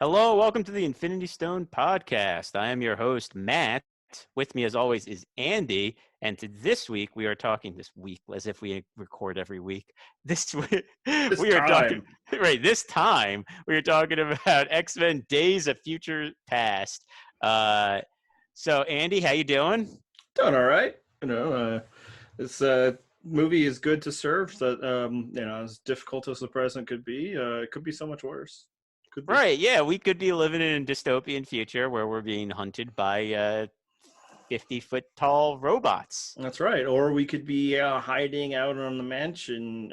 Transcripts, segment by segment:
Hello, welcome to the Infinity Stone podcast. I am your host, Matt. With me, as always, is Andy. And this week, we are talking this week as if we record every week. This week, This we are talking, time. right, this time, we are talking about X-Men Days of Future Past. So, Andy, how you doing? Doing all right. This movie is good to serve. That as difficult as the present could be, it could be so much worse. Could be. Right, yeah, we could be living in a dystopian future where we're being hunted by 50-foot tall robots. That's right. Or we could be hiding out on the mansion,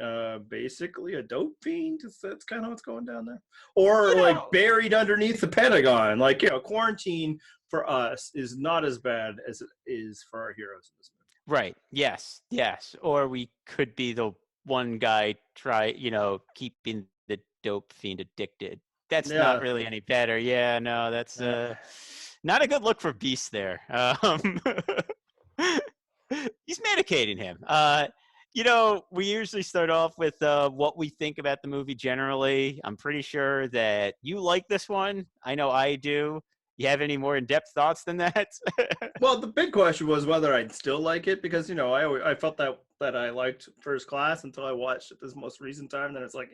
basically a dope fiend. That's kind of what's going down there. Or like buried underneath the Pentagon. Like, quarantine for us is not as bad as it is for our heroes in this movie. Right. Yes. Yes. Or we could be the one guy keeping the dope fiend addicted. That's not Yeah. really any better. Yeah. No, that's not a good look for Beast there. He's medicating him. We usually start off with what we think about the movie generally. I'm pretty sure that you like this one. I know I do. You have any more in-depth thoughts than that? Well, the big question was whether I'd still like it because I felt that I liked First Class until I watched it this most recent time. Then it's like,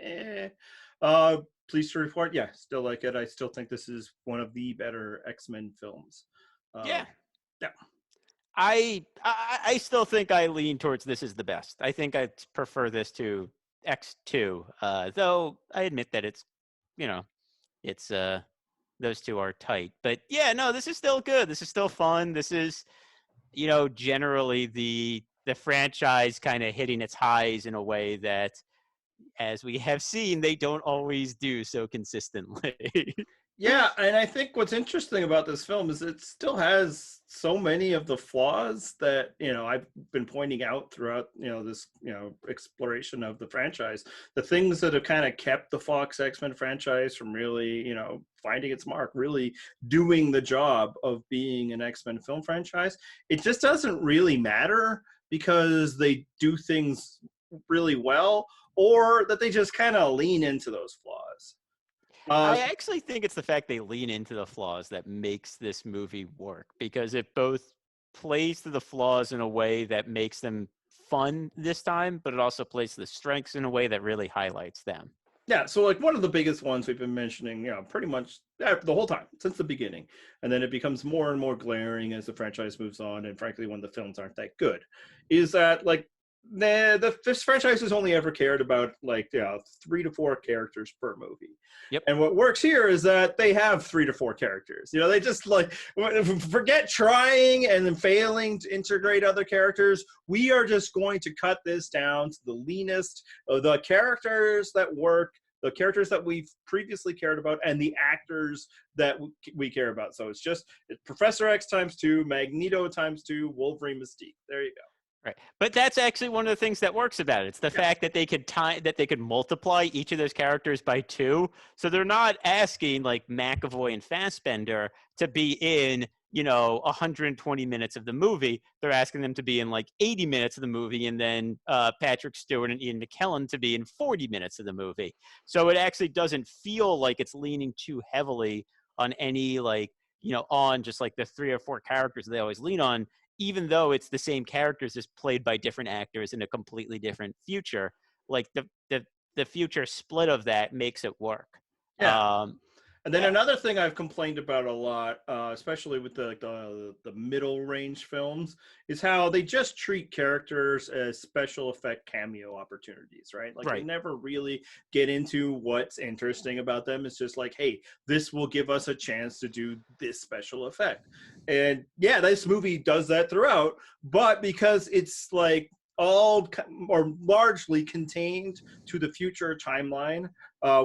Pleased to report, yeah, still like it. I still think this is one of the better X-Men films. Yeah. Yeah. I still think I lean towards this is the best. I think I prefer this to X2, though I admit that it's those two are tight. But yeah, no, this is still good. This is still fun. This is generally the franchise kind of hitting its highs in a way that, as we have seen, they don't always do so consistently. Yeah, and I think what's interesting about this film is it still has so many of the flaws that I've been pointing out throughout this exploration of the franchise. The things that have kind of kept the Fox X-Men franchise from really finding its mark, really doing the job of being an X-Men film franchise. It just doesn't really matter because they do things really well, or that they just kind of lean into those flaws. I actually think it's the fact they lean into the flaws that makes this movie work, because it both plays to the flaws in a way that makes them fun this time, but it also plays to the strengths in a way that really highlights them. Yeah, so like one of the biggest ones we've been mentioning, pretty much the whole time since the beginning, and then it becomes more and more glaring as the franchise moves on, and frankly, when the films aren't that good, is that like this franchise has only ever cared about 3 to 4 characters per movie. Yep. And what works here is that they have 3 to 4 characters. They just forget trying and then failing to integrate other characters. We are just going to cut this down to the leanest of the characters that work, the characters that we've previously cared about, and the actors that we care about. So it's Professor X times 2, Magneto times 2, Wolverine, Mystique. There you go. Right, but that's actually one of the things that works about it. It's the fact that they could multiply each of those characters by 2. So they're not asking like McAvoy and Fassbender to be in 120 minutes of the movie. They're asking them to be in like 80 minutes of the movie, and then Patrick Stewart and Ian McKellen to be in 40 minutes of the movie. So it actually doesn't feel like it's leaning too heavily on any on just like the 3 or 4 characters they always lean on, even though it's the same characters just played by different actors in a completely different future. Like the future split of that makes it work. Yeah. And then another thing I've complained about a lot, especially with the middle range films, is how they just treat characters as special effect cameo opportunities, right? Like, They never really get into what's interesting about them. It's just like, hey, this will give us a chance to do this special effect. And yeah, this movie does that throughout, but because it's like all or largely contained to the future timeline,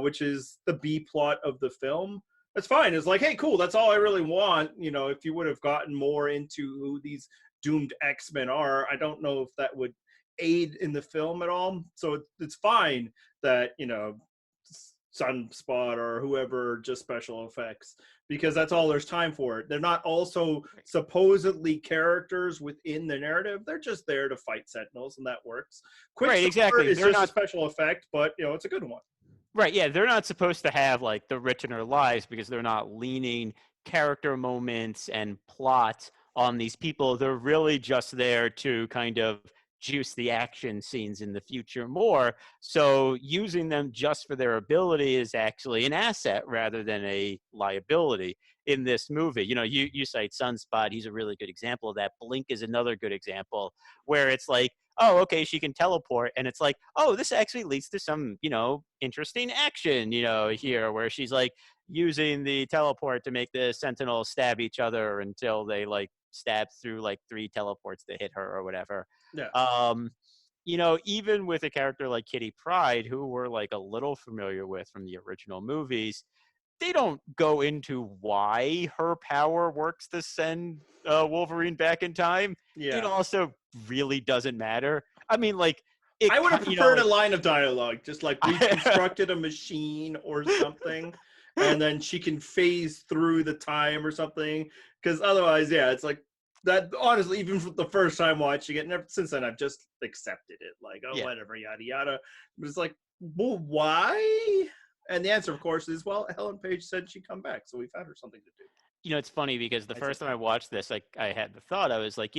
which is the B plot of the film, that's fine. It's like, hey, cool, that's all I really want. If you would have gotten more into who these doomed X-Men are, I don't know if that would aid in the film at all. So it's fine that Sunspot or whoever just special effects, because that's all there's time for it. They're not also supposedly characters within the narrative. They're just there to fight Sentinels, and that works. Quicksilver Exactly. is just a special effect, but it's a good one. Right, yeah, they're not supposed to have like the rich in their lives because they're not leaning character moments and plot on these people. They're really just there to kind of juice the action scenes in the future more. So using them just for their ability is actually an asset rather than a liability in this movie. You know, you cite Sunspot, he's a really good example of that. Blink is another good example where it's like, oh, okay, she can teleport. And it's like, oh, this actually leads to some, interesting action, here where she's like using the teleport to make the Sentinels stab each other until they like stab through like three teleports to hit her or whatever. Yeah. Um, even with a character like Kitty Pryde, who we're like a little familiar with from the original movies, they don't go into why her power works to send Wolverine back in time. It Yeah. also really doesn't matter. I mean, like it, I would have preferred a like line of dialogue, just like we've constructed a machine or something, and then she can phase through the time or something. Because otherwise, yeah, it's like that. Honestly, even from the first time watching it, never since then I've just accepted it. Like, oh, yeah. whatever, yada yada. But it's like, well, why? And the answer, of course, is well, Helen Page said she'd come back, so we found her something to do. It's funny because the I said first time I that. watched this, like I had the thought, I was like,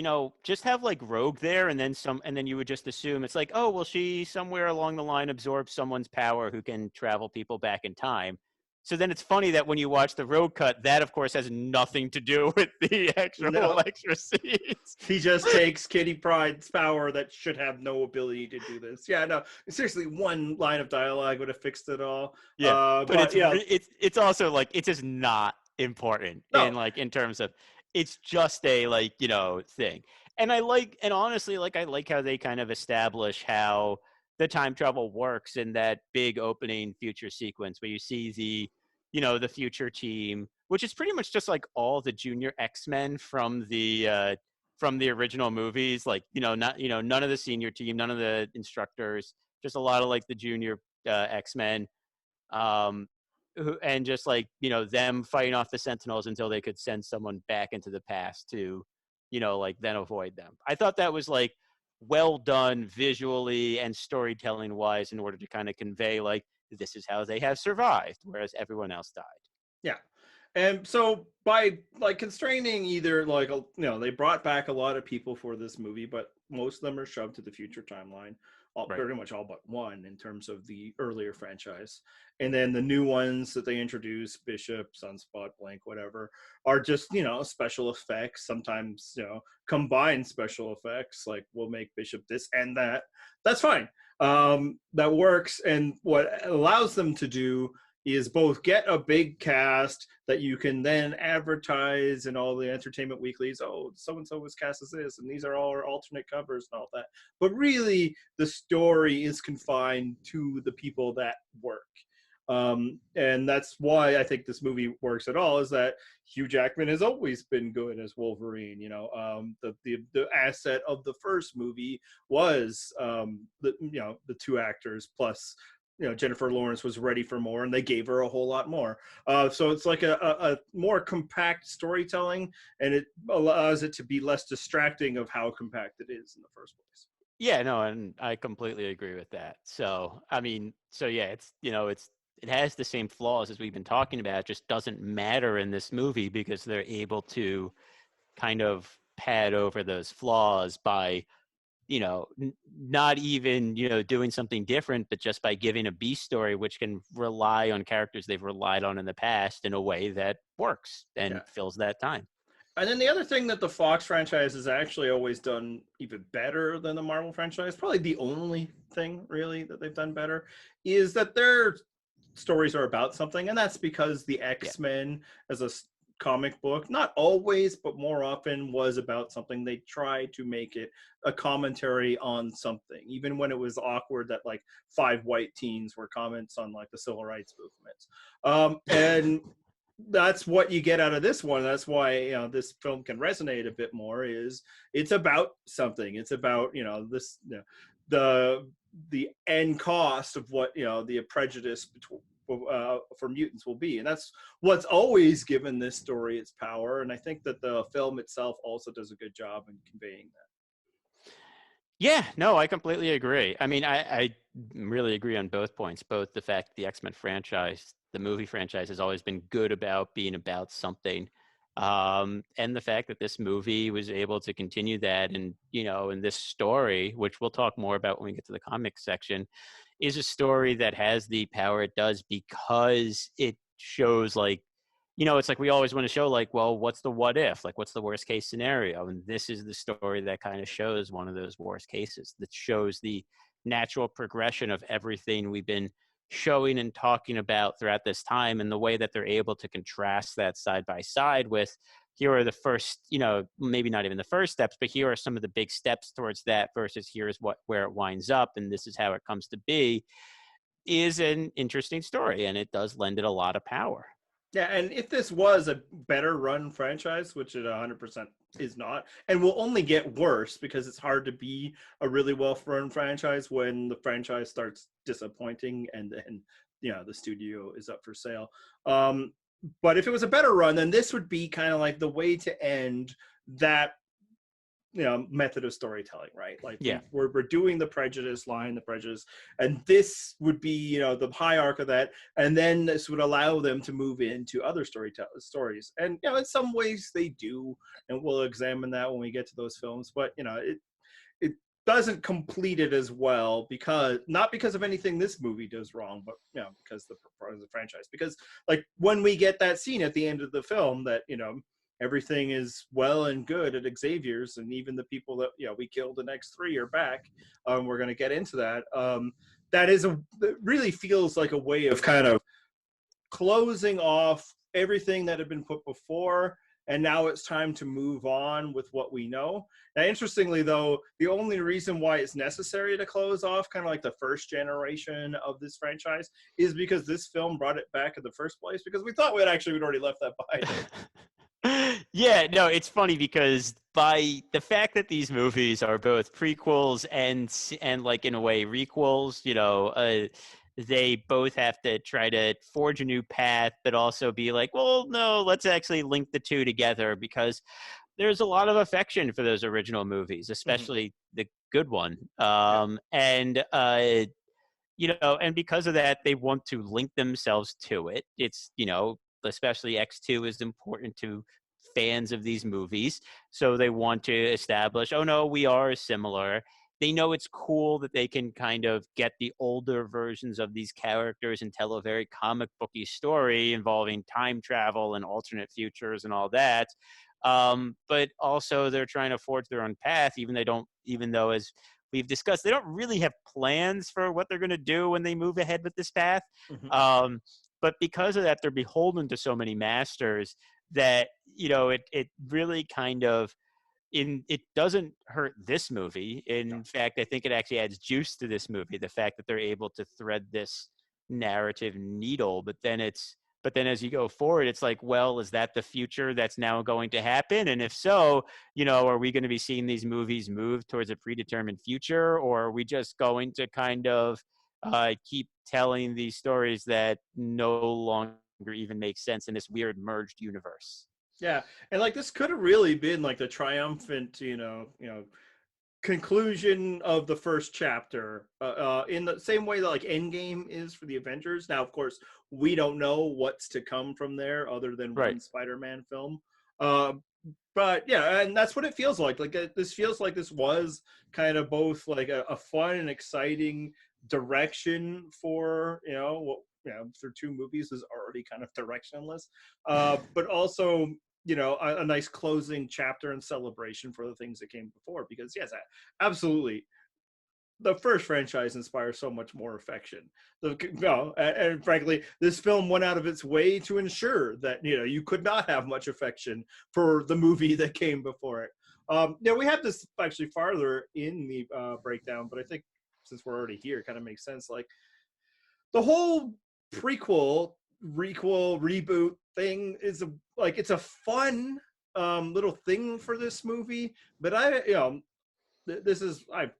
just have like Rogue there, and then some, and then you would just assume it's like, oh, well, she somewhere along the line absorbs someone's power who can travel people back in time. So then it's funny that when you watch the Rogue cut, that of course has nothing to do with the actual No, extra scenes. he just takes Kitty Pryde's power that should have no ability to do this. Yeah, no, seriously, one line of dialogue would have fixed it all. Yeah, but But yeah, it's also like it's just not important no, in terms of it's just a like thing. And and honestly I like how they kind of establish how the time travel works in that big opening future sequence where you see the future team, which is pretty much just like all the junior X-Men from the original movies, like not none of the senior team, none of the instructors, just a lot of like the junior X-Men, um, and just like them fighting off the Sentinels until they could send someone back into the past to like then avoid them. I thought that was like well done visually and storytelling wise in order to kind of convey like this is how they have survived whereas everyone else died. yeah. And so by like constraining either like they brought back a lot of people for this movie, but most of them are shoved to the future timeline. Right. Pretty much all but one in terms of the earlier franchise, and then the new ones that they introduce, Bishop, Sunspot, Blank, whatever, are just special effects. Sometimes combined special effects, like we'll make Bishop this and that. That's fine. That works, and what allows them to do is both get a big cast that you can then advertise in all the entertainment weeklies. Oh, so and so was cast as this, and these are all our alternate covers and all that. But really, the story is confined to the people that work. And that's why I think this movie works at all. Is that Hugh Jackman has always been good as Wolverine. The asset of the first movie was the two actors plus Jennifer Lawrence was ready for more, and they gave her a whole lot more. So it's like a more compact storytelling, and it allows it to be less distracting of how compact it is in the first place. Yeah, no, and I completely agree with that. So, I mean, so yeah, it has the same flaws as we've been talking about. It just doesn't matter in this movie because they're able to kind of pad over those flaws by, not even, doing something different, but just by giving a B story, which can rely on characters they've relied on in the past in a way that works and Yeah. fills that time. And then the other thing that the Fox franchise has actually always done even better than the Marvel franchise, probably the only thing really that they've done better, is that their stories are about something. And that's because the Yeah. X-Men as a comic book, not always, but more often was about something. They try to make it a commentary on something, even when it was awkward that like 5 white teens were comments on like the civil rights movement. And that's what you get out of this one. That's why this film can resonate a bit more. Is it's about something. It's about this the end cost of what the prejudice between for mutants will be, and that's what's always given this story its power. And I think that the film itself also does a good job in conveying that. Yeah, no, I completely agree. I mean, I really agree on both points. Both the fact the X-Men franchise, the movie franchise, has always been good about being about something, and the fact that this movie was able to continue that, and in this story, which we'll talk more about when we get to the comics section, is a story that has the power it does because it shows like it's like we always want to show like, well, what's the what if? Like, what's the worst case scenario? And this is the story that kind of shows one of those worst cases, that shows the natural progression of everything we've been showing and talking about throughout this time, and the way that they're able to contrast that side by side with, here are the first, maybe not even the first steps, but here are some of the big steps towards that, versus here's where it winds up and this is how it comes to be, is an interesting story, and it does lend it a lot of power. Yeah, and if this was a better run franchise, which it 100% is not, and will only get worse because it's hard to be a really well run franchise when the franchise starts disappointing and then the studio is up for sale. But if it was a better run, then this would be kind of like the way to end that method of storytelling, right? Like Yeah. we're doing the prejudice line, the prejudice, and this would be the high arc of that, and then this would allow them to move into other stories, and in some ways they do, and we'll examine that when we get to those films. But it doesn't complete it as well, because not because of anything this movie does wrong, but because the franchise, because like when we get that scene at the end of the film that everything is well and good at Xavier's, and even the people that we killed in X3 are back. We're going to get into that. It really feels like a way of kind of closing off everything that had been put before, and now it's time to move on with what we know. Now, interestingly, though, the only reason why it's necessary to close off kind of like the first generation of this franchise is because this film brought it back in the first place, because we thought we'd already left that behind. Yeah, no, it's funny because by the fact that these movies are both prequels and like in a way requels, they both have to try to forge a new path, but also be like, well, no, let's actually link the two together, because there's a lot of affection for those original movies, especially the good one. And and because of that, they want to link themselves to it. It's, especially X2 is important to fans of these movies. So they want to establish, oh no, we are similar. They know it's cool that they can kind of get the older versions of these characters and tell a very comic booky story involving time travel and alternate futures and all that. But also they're trying to forge their own path, even though, as we've discussed, they don't really have plans for what they're going to do when they move ahead with this path. But because of that, they're beholden to so many masters that it really kind of it doesn't hurt this movie. In fact, I think it actually adds juice to this movie, the fact that they're able to thread this narrative needle. But then as you go forward, it's like, well, is that the future that's now going to happen? And if so, are we going to be seeing these movies move towards a predetermined future, or are we just going to kind of keep telling these stories that no longer even make sense in this weird merged universe? Yeah, and like this could have really been like the triumphant, conclusion of the first chapter, in the same way that like Endgame is for the Avengers. Now, of course, we don't know what's to come from there other than Right. one Spider-Man film. But yeah, and that's what it feels like. Like this feels like this was kind of both like a fun and exciting direction for what through two movies is already kind of directionless, but also a nice closing chapter and celebration for the things that came before. Because yes, absolutely, the first franchise inspires so much more affection. And frankly, this film went out of its way to ensure that you could not have much affection for the movie that came before it. We have this actually farther in the breakdown, but I think since we're already here, it kind of makes sense. Like the whole prequel, requel, reboot thing is it's a fun little thing for this movie. But I've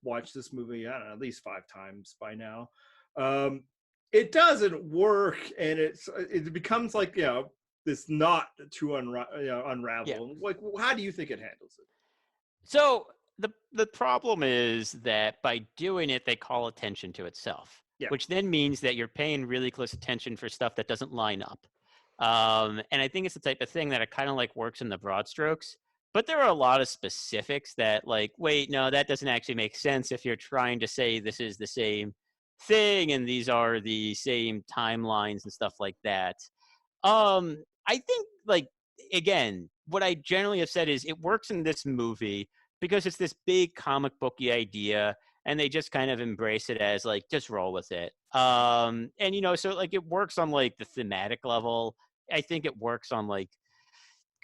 watched this movie, I don't know, at least 5 times by now. It doesn't work, and it becomes like this knot to unravel. Yeah. Like, how do you think it handles it? So the problem is that by doing it, they call attention to itself, Yeah. which then means that you're paying really close attention for stuff that doesn't line up. And I think it's the type of thing that it kind of like works in the broad strokes. But there are a lot of specifics that, like, wait, no, that doesn't actually make sense if you're trying to say this is the same thing and these are the same timelines and stuff like that. I think, like, again, what I generally have said is it works in this movie because it's this big comic booky idea, and they just kind of embrace it as like just roll with it. And so like it works on like the thematic level. I think it works on like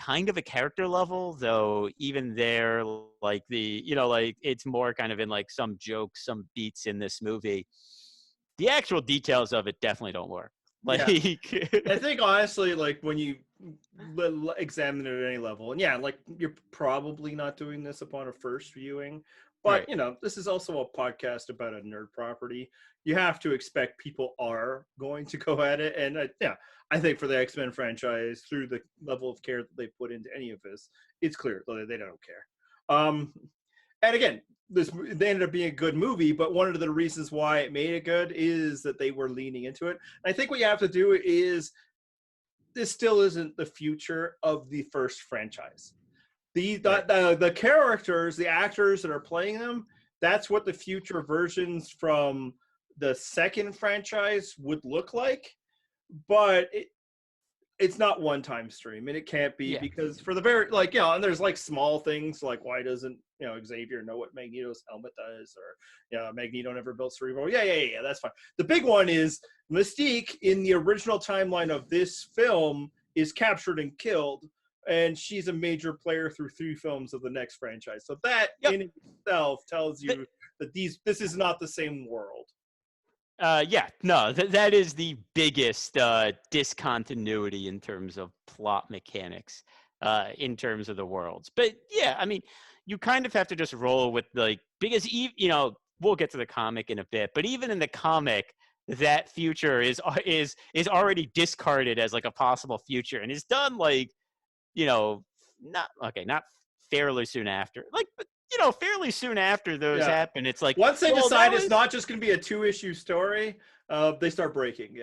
kind of a character level, though even there, like like it's more kind of in like some jokes, some beats in this movie. The actual details of it definitely don't work. Like Yeah. I think honestly, like when you examine it at any level, and yeah, like you're probably not doing this upon a first viewing, but right. this is also a podcast about a nerd property. You have to expect people are going to go at it, and yeah, I think for the X-Men franchise, through the level of care that they put into any of this, it's clear that they don't care. And again, they ended up being a good movie, but one of the reasons why it made it good is that they were leaning into it. And I think what you have to do is this still isn't the future of the first franchise. The characters, the actors that are playing them, that's what the future versions from the second franchise would look like. But it's not one-time stream, and it can't be, Yeah. because for the very and there's like small things like why doesn't Xavier know what Magneto's helmet does, or Magneto never built Cerebro. Yeah, that's fine. The big one is Mystique in the original timeline of this film is captured and killed, and she's a major player through 3 films of the next franchise. So that in itself tells you that this is not the same world. That is the biggest discontinuity in terms of plot mechanics, in terms of the worlds. But yeah, I mean, you kind of have to just roll with because we'll get to the comic in a bit, but even in the comic, that future is already discarded as like a possible future, and is done not fairly soon after, but fairly soon after those happen. It's like once they decide it's not just going to be a 2-issue story, they start breaking.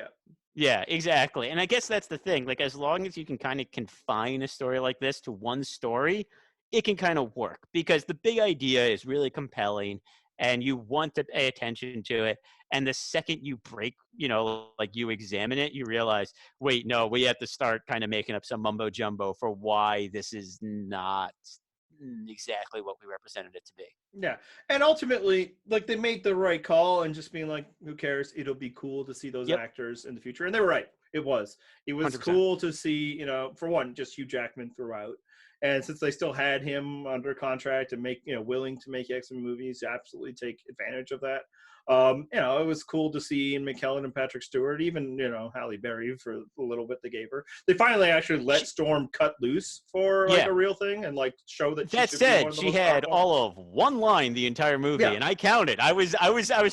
Yeah, exactly. And I guess that's the thing. Like, as long as you can kind of confine a story like this to one story, it can kind of work, because the big idea is really compelling and you want to pay attention to it. And the second you break, you examine it, you realize, wait, no, we have to start kind of making up some mumbo jumbo for why this is not exactly what we represented it to be. Yeah. And ultimately, they made the right call, and just being like, who cares? It'll be cool to see those actors in the future. And they were right. It was 100%. Cool to see, for one, just Hugh Jackman throughout. And since they still had him under contract and willing to make X-Men movies, absolutely take advantage of that. It was cool to see Ian McKellen and Patrick Stewart, even, Halle Berry for a little bit they gave her. They finally actually let Storm cut loose for a real thing, and show that she had all of one line the entire movie, and I counted. I was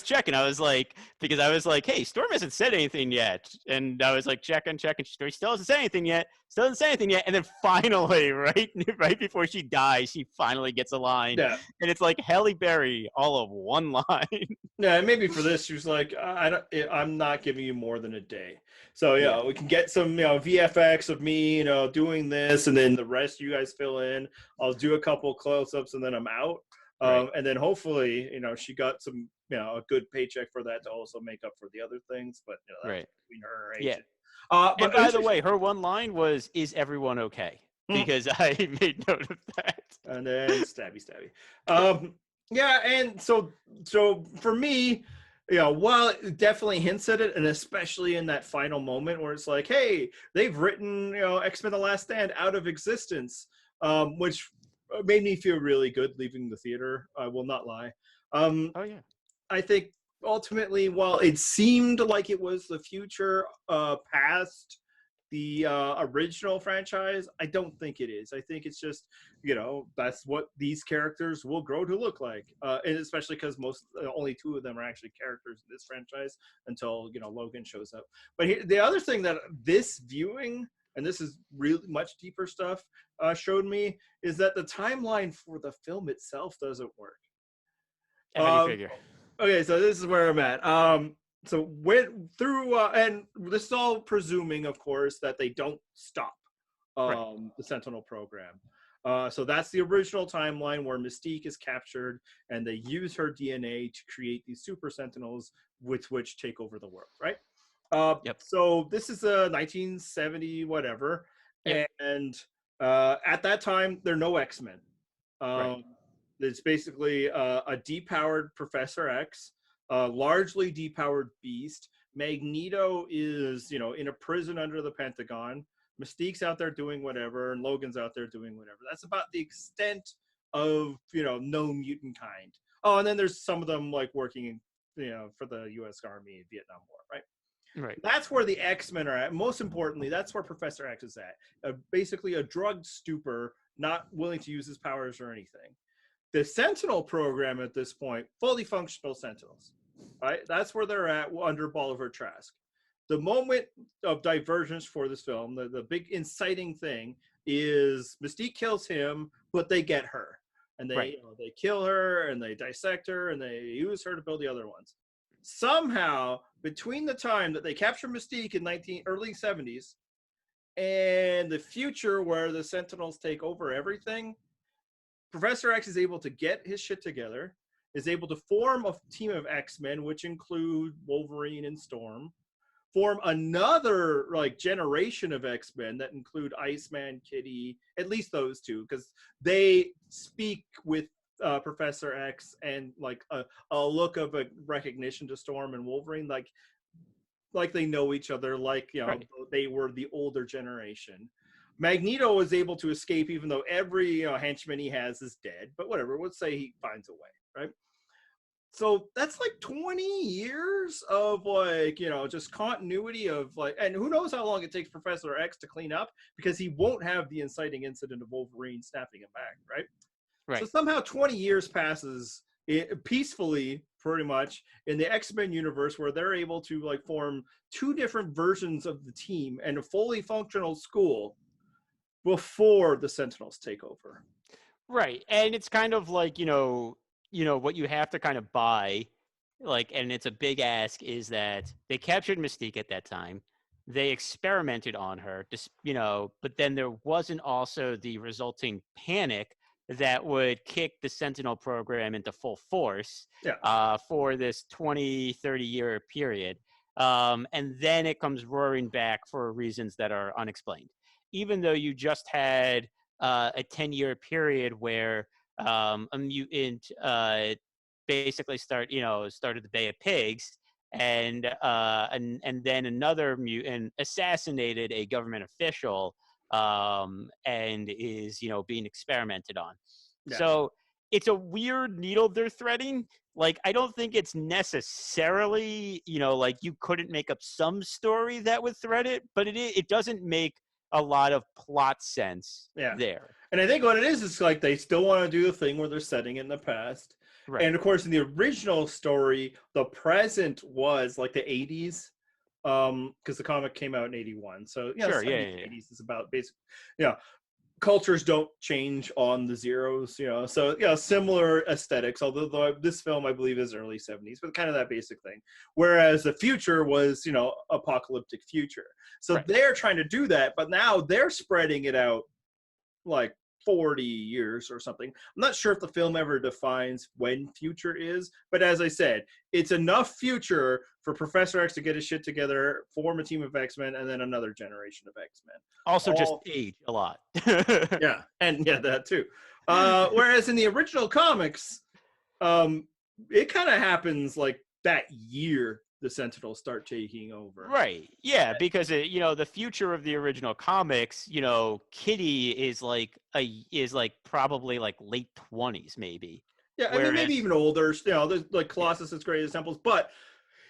checking. I was like, because I was like, hey, Storm hasn't said anything yet, and I was like checking. She still hasn't said anything yet. And then finally, right before she dies, she finally gets a line. Yeah. And it's like Halle Berry, all of one line. Yeah, and maybe for this, she was like, I'm not giving you more than a day. So, we can get some, VFX of me, doing this, and then the rest you guys fill in. I'll do a couple close-ups, and then I'm out. And then hopefully, she got some, a good paycheck for that to also make up for the other things. But, that's between her and her agent. But by the way, her one line was, "Is everyone okay?" Because I made note of that. And then stabby. And so for me, while it definitely hints at it, and especially in that final moment where it's like, hey, they've written, X-Men: The Last Stand out of existence, which made me feel really good leaving the theater. I will not lie. I think ultimately, while it seemed like it was the future past the original franchise, I don't think it is. I think it's just, that's what these characters will grow to look like, and especially because only 2 of them are actually characters in this franchise until Logan shows up. But the other thing that this viewing and this is really much deeper stuff, showed me, is that the timeline for the film itself doesn't work. How do you Um, figure? okay, so this is where I'm at. So went through, and this is all presuming, of course, that they don't stop Right. the Sentinel program. So that's the original timeline where Mystique is captured, and they use her DNA to create these super Sentinels, with which take over the world. Right. Yep. So this is a 1970 whatever, Yep. and at that time there are no X-Men. Right. Um, it's basically a depowered Professor X, a largely depowered Beast. Magneto is, in a prison under the Pentagon. Mystique's out there doing whatever, and Logan's out there doing whatever. That's about the extent of, no mutant kind. Oh, and then there's some of them like working, for the U.S. Army in Vietnam War, right? Right. That's where the X-Men are at. Most importantly, that's where Professor X is at. Basically a drugged stupor, not willing to use his powers or anything. The Sentinel program at this point, fully functional Sentinels, right? That's where they're at under Bolivar Trask. The moment of divergence for this film, the big inciting thing is Mystique kills him, but they get her. And Right. they kill her, and they dissect her, and they use her to build the other ones. Somehow, between the time that they capture Mystique in early 70s and the future where the Sentinels take over everything, Professor X is able to get his shit together, is able to form a team of X-Men, which include Wolverine and Storm, form another generation of X-Men that include Iceman, Kitty, at least those two, because they speak with Professor X, and a look of a recognition to Storm and Wolverine, like they know each other, Right. they were the older generation. Magneto was able to escape, even though every henchman he has is dead. But whatever, let's say he finds a way, right? So that's like 20 years of just continuity of and who knows how long it takes Professor X to clean up, because he won't have the inciting incident of Wolverine snapping him back, right? So Right. somehow 20 years passes peacefully, pretty much, in the X-Men universe, where they're able to form two different versions of the team and a fully functional school before the Sentinels take over. Right. And it's kind of like, what you have to kind of buy, and it's a big ask, is that they captured Mystique at that time. They experimented on her, just, but then there wasn't also the resulting panic that would kick the Sentinel program into full force Yeah. for this 20, 30-year period. And then it comes roaring back for reasons that are unexplained. Even though you just had a 10-year period where a mutant basically started the Bay of Pigs, and then another mutant assassinated a government official, and is being experimented on. Yeah. So it's a weird needle they're threading. I don't think it's necessarily you couldn't make up some story that would thread it, but it doesn't make a lot of plot sense Yeah. there. And I think what it is they still want to do the thing where they're setting in the past. Right. And of course, in the original story, the present was the 80s, because the comic came out in 81. So Sure. 70s, Yeah. 80s is about basic. Cultures don't change on the zeros, so similar aesthetics, although this film I believe is early 70s, but kind of that basic thing, whereas the future was apocalyptic future. So Right. they're trying to do that, but now they're spreading it out 40 years or something. I'm not sure if the film ever defines when future is, but as I said, it's enough future for Professor X to get his shit together, form a team of X-Men, and then another generation of X-Men. Also, just age a lot. Yeah, and that too. Whereas in the original comics, it kind of happens that year the Sentinels start taking over. Right. Yeah, because the future of the original comics, Kitty is probably late 20s maybe. Yeah, I mean maybe even older. There's Colossus is great examples, but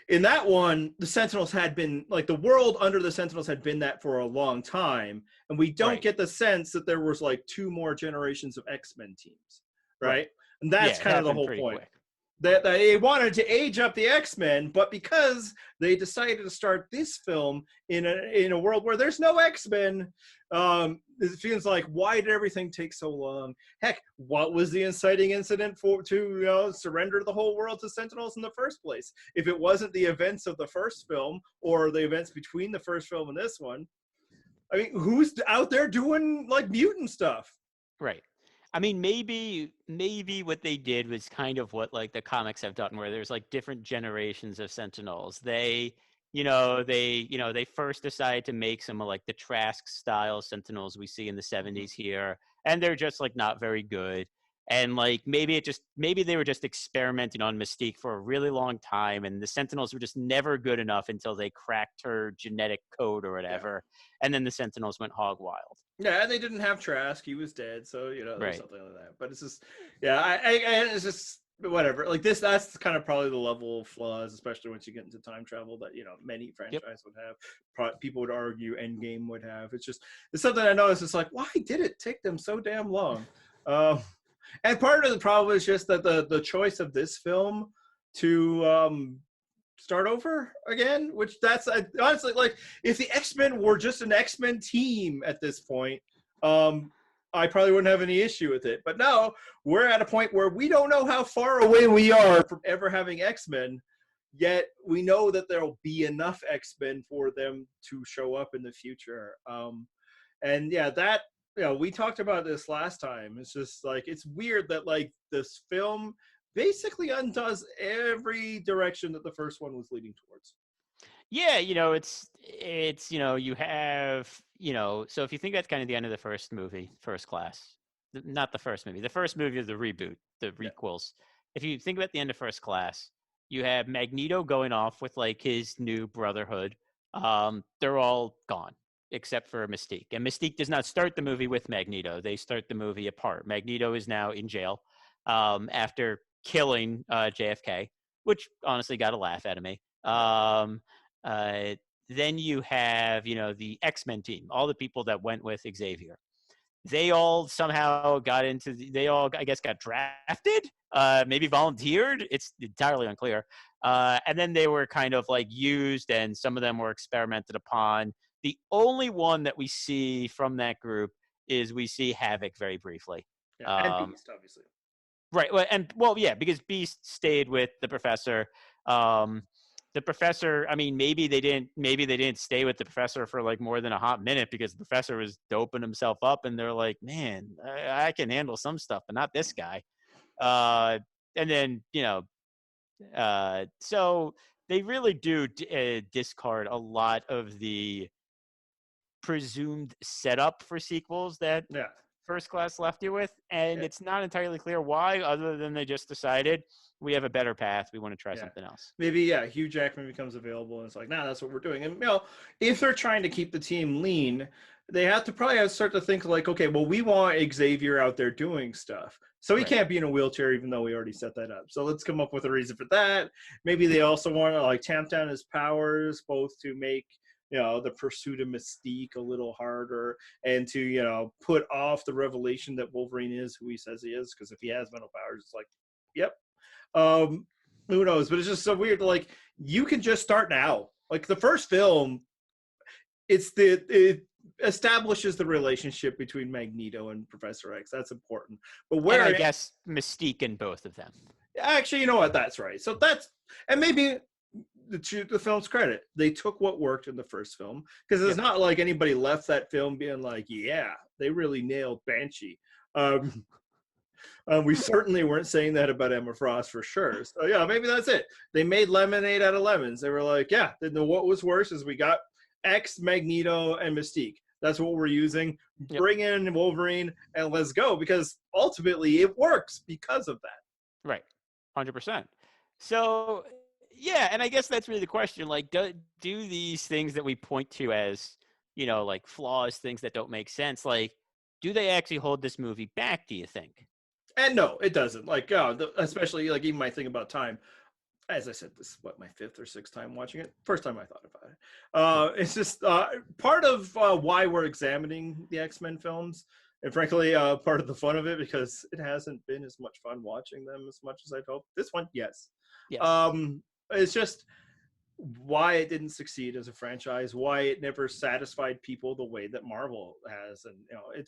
in that one, the Sentinels had been the world under the Sentinels had been that for a long time, and we don't get the sense that there was two more generations of X-Men teams, right? And that's kind of the whole point. Quick. that they wanted to age up the X-Men, but because they decided to start this film in a world where there's no X-Men, it feels like, why did everything take so long? Heck, what was the inciting incident to surrender the whole world to Sentinels in the first place? If it wasn't the events of the first film or the events between the first film and this one, I mean, who's out there doing like mutant stuff? Right. I mean, maybe what they did was kind of what like the comics have done, where there's like different generations of Sentinels. They first decided to make some of like the Trask style Sentinels we see in the 70s here, and they're just like not very good. And like maybe they were just experimenting on Mystique for a really long time, and the Sentinels were just never good enough until they cracked her genetic code or whatever, and then the Sentinels went hog wild. Yeah, and they didn't have Trask; he was dead. So there's Right. something like that. But it's just, it's just whatever. Like this, that's kind of probably the level of flaws, especially once you get into time travel that many franchises would have. People would argue Endgame would have. It's something I noticed. It's like, why did it take them so damn long? And part of the problem is just that the choice of this film to start over again, which that's honestly, like, if the X-Men were just an X-Men team at this point, I probably wouldn't have any issue with it. But now we're at a point where we don't know how far away we are from ever having X-Men, yet we know that there'll be enough X-Men for them to show up in the future. And yeah, that we talked about this last time. It's just like, it's weird that like this film basically undoes every direction that the first one was leading towards. Yeah, you have, so if you think that's kind of the end of the first movie, First Class, not the first movie. The first movie is the reboot, the requels. If you think about the end of First Class, you have Magneto going off with like his new Brotherhood. They're all gone except for Mystique. And Mystique does not start the movie with Magneto. They start the movie apart. Magneto is now in jail after killing JFK, which honestly got a laugh out of me. Then you have, the X-Men team, all the people that went with Xavier. They all somehow they all, I guess, got drafted, maybe volunteered. It's entirely unclear. And then they were kind of like used, and some of them were experimented upon. The only one that we see from that group is we see Havoc very briefly. And Beast, obviously. Right. Yeah, because Beast stayed with the Professor. The Professor, I mean, maybe they didn't stay with the Professor for like more than a hot minute because the Professor was doping himself up, and they're like, man, I can handle some stuff, but not this guy. And then so they really do discard a lot of the presumed setup for sequels that First Class left you with, and it's not entirely clear why, other than they just decided we have a better path, we want to try something else. Maybe Hugh Jackman becomes available and it's like, that's what we're doing. And if they're trying to keep the team lean, they have to start to think like, okay, well, we want Xavier out there doing stuff, so he can't be in a wheelchair, even though we already set that up. So let's come up with a reason for that. Maybe they also want to like tamp down his powers, both to make the pursuit of Mystique a little harder, and to put off the revelation that Wolverine is who he says he is, because if he has mental powers, it's like, yep. Who knows? But it's just so weird. Like, you can just start now. Like the first film, it establishes the relationship between Magneto and Professor X. That's important. But where I guess Mystique in both of them. Actually, you know what? That's right. So and maybe the film's credit, they took what worked in the first film, because it's not like anybody left that film being like, yeah, they really nailed Banshee. We certainly weren't saying that about Emma Frost for sure. So yeah, maybe that's it. They made lemonade out of lemons. They were like, yeah, what was worse is we got X, Magneto, and Mystique. That's what we're using. Bring in Wolverine and let's go, because ultimately it works because of that. Right. 100%. So yeah, and I guess that's really the question. Like, do these things that we point to as, like flaws, things that don't make sense, like, do they actually hold this movie back, do you think? And no, it doesn't. Like, especially like even my thing about time. As I said, this is my 5th or 6th time watching it. First time I thought about it. It's just part of why we're examining the X-Men films. And frankly, part of the fun of it, because it hasn't been as much fun watching them as much as I'd hoped. This one, yes. Yes. It's just why it didn't succeed as a franchise, why it never satisfied people the way that Marvel has. And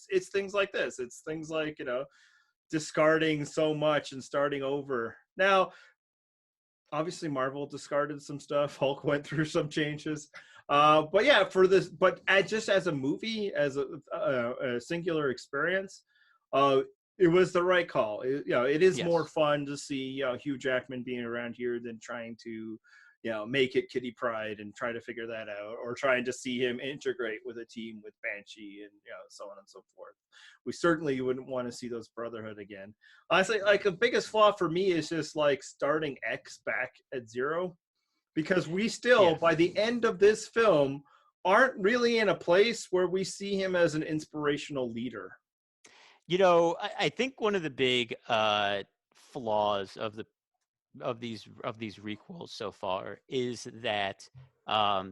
it's things like this. It's things like discarding so much and starting over. Now, obviously Marvel discarded some stuff. Hulk went through some changes. But yeah, for this, but just as a movie, as a singular experience, it was the right call. It is more Yes. fun to see Hugh Jackman being around here than trying to, make it Kitty Pryde and try to figure that out, or trying to see him integrate with a team with Banshee and so on and so forth. We certainly wouldn't want to see those Brotherhood again. Honestly, like the biggest flaw for me is just like starting X back at zero, because we still, Yeah. by the end of this film, aren't really in a place where we see him as an inspirational leader. I think one of the big flaws of these requels so far is that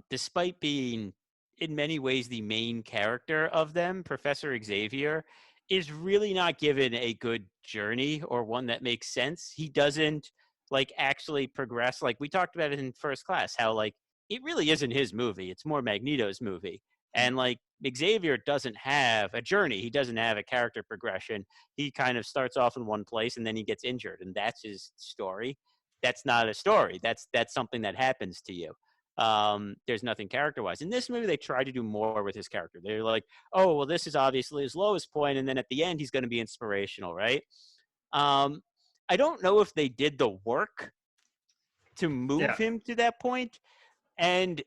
despite being in many ways the main character of them, Professor Xavier is really not given a good journey or one that makes sense. He doesn't like actually progress. Like we talked about it in First Class, how like it really isn't his movie. It's more Magneto's movie. And like Xavier doesn't have a journey. He doesn't have a character progression. He kind of starts off in one place and then he gets injured, and that's his story. That's not a story. That's something that happens to you. There's nothing character wise. In this movie, they try to do more with his character. They're like, oh, well, this is obviously his lowest point, and then at the end, he's going to be inspirational, right? Um, I don't know if they did the work to move Yeah, him to that point, and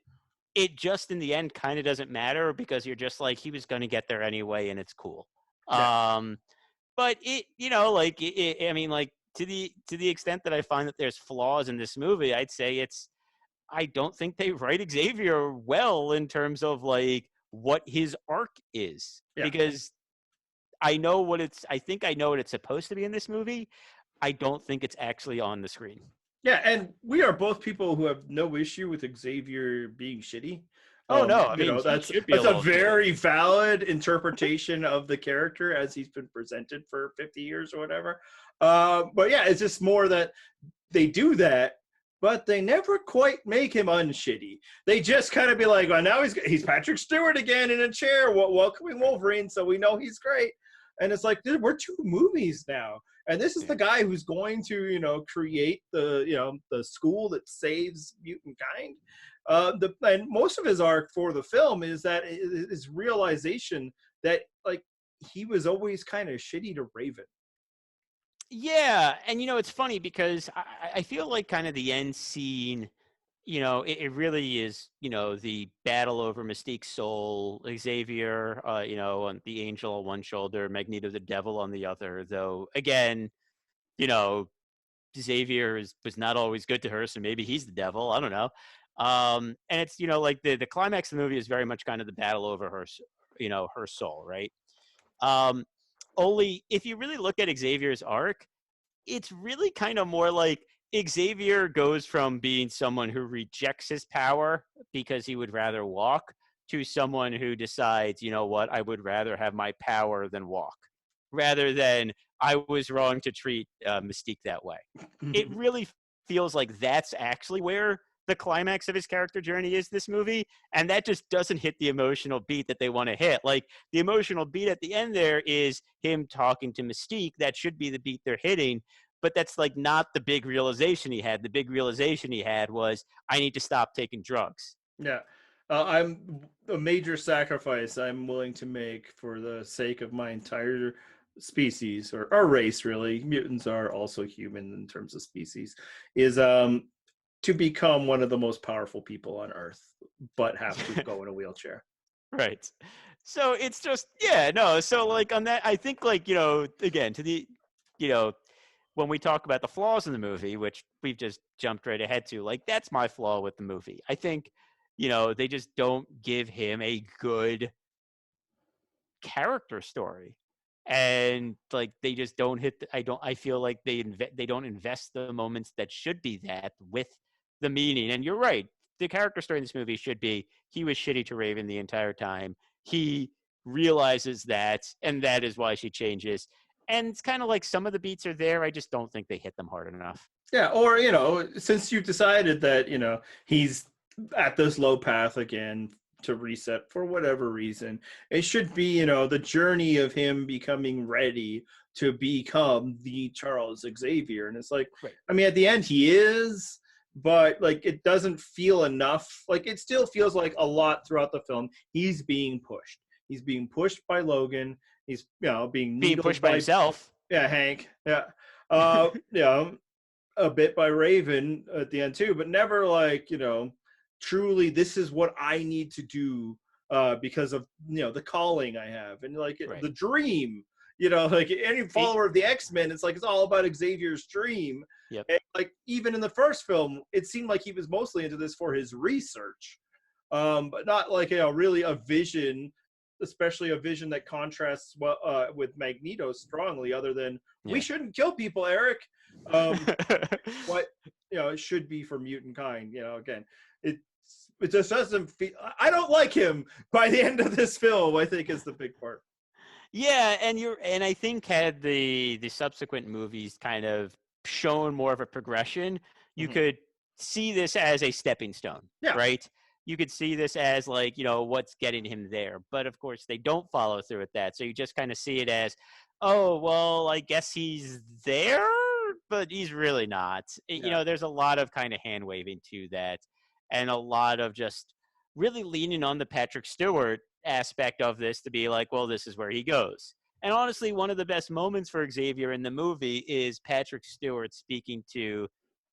it just in the end kind of doesn't matter because you're just like he was going to get there anyway, and it's cool. yeah, Um, but I mean, like to the extent that I find that there's flaws in this movie, I'd say I don't think they write Xavier well in terms of like what his arc is, yeah. because I think I know what it's supposed to be in this movie. I don't think it's actually on the screen. Yeah, and we are both people who have no issue with Xavier being shitty. Oh no, I mean he That's should be a a little shitty. very valid interpretation of the character as he's been presented for 50 years or whatever. But yeah, it's just more that they do that, but they never quite make him unshitty. They just kind of be like, well, now he's Patrick Stewart again in a chair, welcoming Wolverine, so we know he's great. And it's like, dude, we're 2 movies now, and this is the guy who's going to, create the school that saves mutant kind. And most of his arc for the film is that his realization that like he was always kind of shitty to Raven. Yeah, and it's funny because I feel like kind of the end scene, it really is, the battle over Mystique's soul, Xavier, on the angel on one shoulder, Magneto the devil on the other. Though again, you know, Xavier was not always good to her, so maybe he's the devil. I don't know. And it's like the climax of the movie is very much kind of the battle over her soul, right? Um, Only if you really look at Xavier's arc, it's really kind of more like Xavier goes from being someone who rejects his power because he would rather walk to someone who decides, you know what, I would rather have my power than walk, rather than I was wrong to treat Mystique that way. It really feels like that's actually where the climax of his character journey is this movie, and that just doesn't hit the emotional beat that they want to hit. Like the emotional beat at the end there is him talking to Mystique. That should be the beat they're hitting, but that's like not the big realization he had. The big realization he had was I need to stop taking drugs. Yeah. I'm a major sacrifice I'm willing to make for the sake of my entire species or our race, really. Mutants are also human in terms of species, is to become one of the most powerful people on Earth, but have to go in a wheelchair. Right. So it's just, yeah, no. So like on that, I think like, again, you know, when we talk about the flaws in the movie, which we've just jumped right ahead to, like that's my flaw with the movie. I think, they just don't give him a good character story. And like they just don't hit I feel like they don't invest the moments that should be that with the meaning. And you're right, the character story in this movie should be he was shitty to Raven the entire time. He realizes that, and that is why she changes. And it's kind of like some of the beats are there. I just don't think they hit them hard enough. Yeah, or since you've decided that he's at this low path again to reset for whatever reason, it should be the journey of him becoming ready to become the Charles Xavier. And it's like, Right. I mean, at the end he is, but like it doesn't feel enough. Like it still feels like a lot throughout the film. He's being pushed. He's being pushed by Logan. He's being Pushed by himself. Yeah, Hank. Yeah. A bit by Raven at the end too, but never like, truly this is what I need to do because of, the calling I have and like Right. the dream, like any follower of the X-Men, it's like, it's all about Xavier's dream. Yep. And like, even in the first film, it seemed like he was mostly into this for his research, but not like, really a vision, especially a vision that contrasts with Magneto strongly, other than we shouldn't kill people, Eric. What it should be for mutant kind. Again, it just doesn't feel. I don't like him by the end of this film, I think, is the big part. Yeah, and I think had the subsequent movies kind of shown more of a progression, you could see this as a stepping stone. Yeah. Right. You could see this as like, what's getting him there. But of course they don't follow through with that. So you just kind of see it as, oh, well, I guess he's there, but he's really not. There's a lot of kind of hand waving to that, and a lot of just really leaning on the Patrick Stewart aspect of this to be like, well, this is where he goes. And honestly, one of the best moments for Xavier in the movie is Patrick Stewart speaking to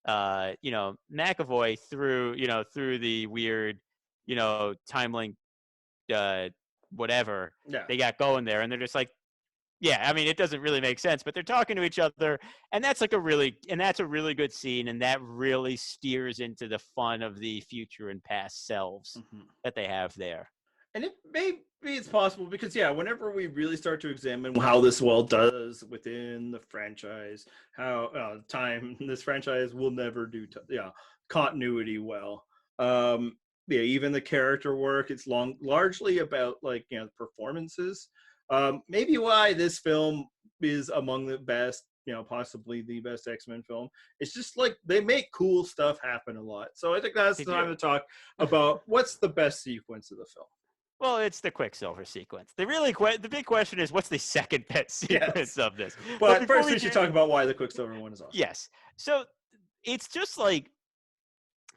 McAvoy through the weird, time link, whatever they got going there. And they're just like, yeah, I mean, it doesn't really make sense, but they're talking to each other. And that's a really good scene. And that really steers into the fun of the future and past selves that they have there. And it's possible because whenever we really start to examine how this world does within the franchise, how this franchise will never do continuity well. Even the character work, it's largely about like performances. Maybe why this film is among the best, possibly the best X-Men film. It's just like they make cool stuff happen a lot. So I think that's the time to talk about what's the best sequence of the film. Well, it's the Quicksilver sequence. The big question is, what's the second best sequence of this? But first, we should talk about why the Quicksilver one is awesome. Yes. So it's just like,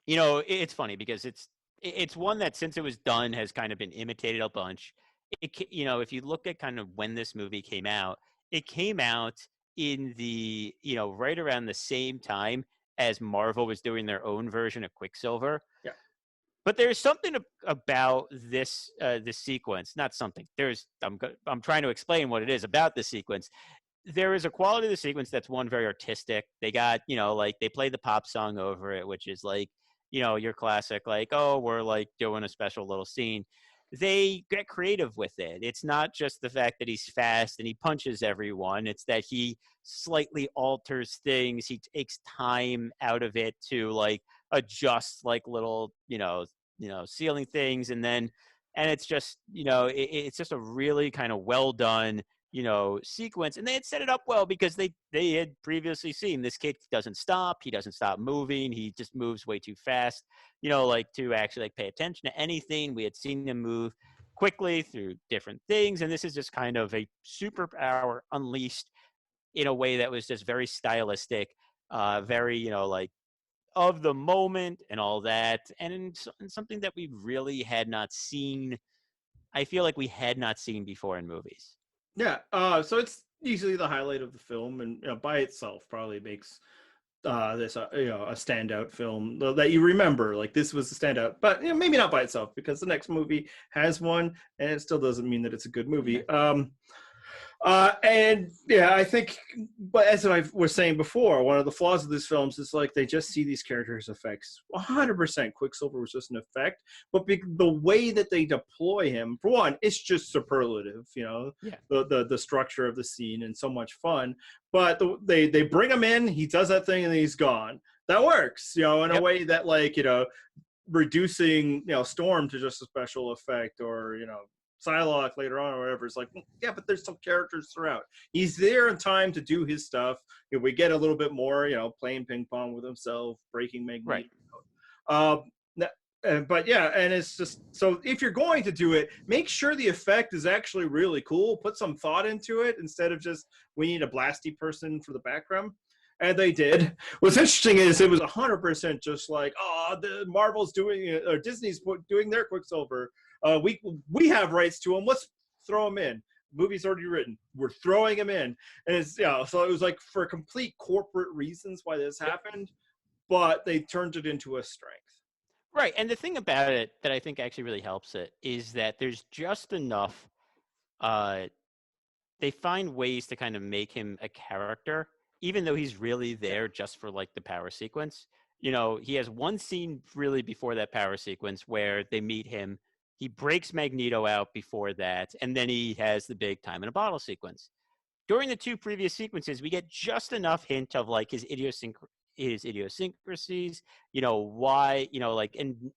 it's funny because it's one that since it was done has kind of been imitated a bunch. If you look at kind of when this movie came out, it came out in the, right around the same time as Marvel was doing their own version of Quicksilver. Yeah. But there's something about this sequence. Not something. I'm trying to explain what it is about the sequence. There is a quality of the sequence that's one very artistic. They got like they play the pop song over it, which is like your classic like, oh, we're like doing a special little scene. They get creative with it. It's not just the fact that he's fast and he punches everyone. It's that he slightly alters things. He takes time out of it to like adjust like little, ceiling things. And it's just, it's just a really kind of well done, sequence. And they had set it up well because they had previously seen this kid doesn't stop. He doesn't stop moving. He just moves way too fast, like to actually like pay attention to anything. We had seen him move quickly through different things. And this is just kind of a superpower unleashed in a way that was just very stylistic, very, like of the moment and all that. And something that we really had not seen. I feel like we had not seen before in movies. Yeah, so it's easily the highlight of the film, and by itself probably makes this a standout film that you remember. Like this was a standout, but maybe not by itself because the next movie has one, and it still doesn't mean that it's a good movie. And I think, but as I was saying before, one of the flaws of these films is like they just see these characters' effects. 100% Quicksilver was just an effect, but the way that they deploy him, for one, it's just superlative. The structure of the scene and so much fun. But they bring him in, he does that thing, and he's gone. That works, in a way that like reducing Storm to just a special effect, or Psylocke later on or whatever. It's like, yeah, but there's some characters throughout. He's there in time to do his stuff. We get a little bit more, playing ping pong with himself, breaking Magneto. Right. Um, but yeah, and it's just, so if you're going to do it, make sure the effect is actually really cool. Put some thought into it instead of just, we need a blasty person for the background. And they did. What's interesting is it was 100% just like, oh, the Marvel's doing it, or Disney's doing their Quicksilver. We have rights to him. Let's throw him in. Movie's already written. We're throwing him in. And it's, so it was like for complete corporate reasons why this happened, but they turned it into a strength. Right. And the thing about it that I think actually really helps it is that there's just enough, they find ways to kind of make him a character, even though he's really there just for like the power sequence. He has one scene really before that power sequence where they meet him. He breaks Magneto out before that, and then he has the big time in a bottle sequence. During the two previous sequences, we get just enough hint of like his idiosyncrasies, why, like, and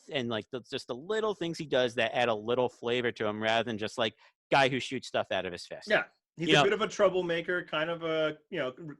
like just the little things he does that add a little flavor to him rather than just like guy who shoots stuff out of his fist. Yeah. He's a bit of a troublemaker, kind of a,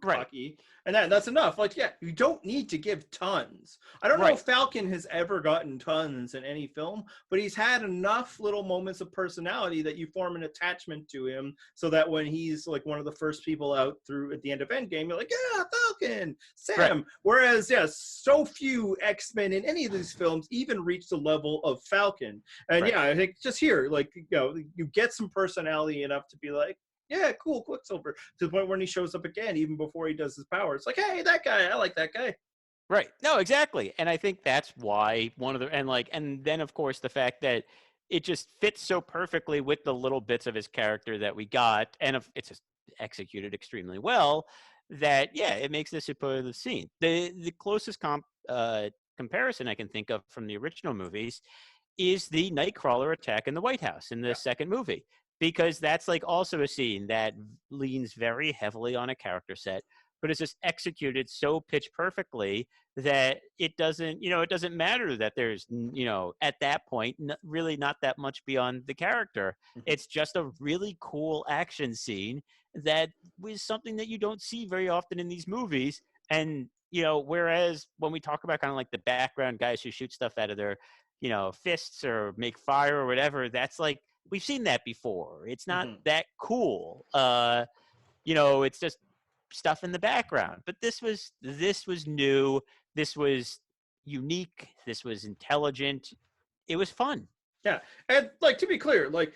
cocky. Right. And that's enough. Like, yeah, you don't need to give tons. I don't know if Falcon has ever gotten tons in any film, but he's had enough little moments of personality that you form an attachment to him so that when he's like one of the first people out through at the end of Endgame, you're like, yeah, Falcon, Sam. Right. Whereas, so few X-Men in any of these films even reach the level of Falcon. And I think just here, like, you get some personality enough to be like, yeah, cool, Quicksilver, to the point when he shows up again, even before he does his power. It's like, hey, that guy, I like that guy. Right. No, exactly. And I think that's why and then of course the fact that it just fits so perfectly with the little bits of his character that we got, and it's just executed extremely well, that it makes this a part of the scene. The closest comparison I can think of from the original movies is the Nightcrawler attack in the White House in the second movie. Because that's like also a scene that leans very heavily on a character set, but it's just executed so pitch perfectly that it doesn't matter that there's, at that point, really not that much beyond the character. It's just a really cool action scene that was something that you don't see very often in these movies. And, whereas when we talk about kind of like the background guys who shoot stuff out of their, fists or make fire or whatever, that's like, we've seen that before. It's not that cool. It's just stuff in the background. But this was new. This was unique. This was intelligent. It was fun. Yeah. And like, to be clear, like,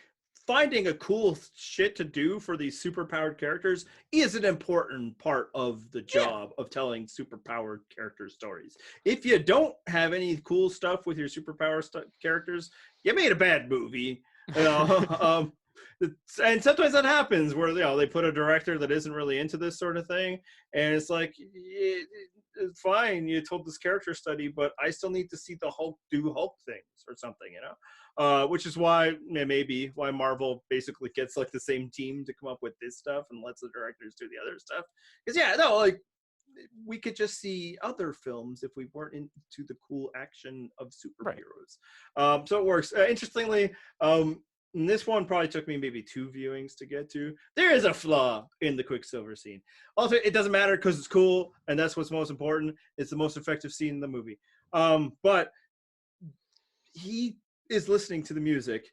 finding a cool shit to do for these superpowered characters is an important part of the job of telling superpowered character stories. If you don't have any cool stuff with your superpower characters, you made a bad movie. And sometimes that happens where they put a director that isn't really into this sort of thing, and it's like, it's fine, you told this character study, but I still need to see the Hulk do Hulk things or something, which is why maybe why Marvel basically gets like the same team to come up with this stuff and lets the directors do the other stuff. Because we could just see other films if we weren't into the cool action of superheroes. So it works. Interestingly, and this one probably took me maybe 2 viewings to get to. There is a flaw in the Quicksilver scene. Also, it doesn't matter because it's cool, and that's what's most important. It's the most effective scene in the movie. But he is listening to the music.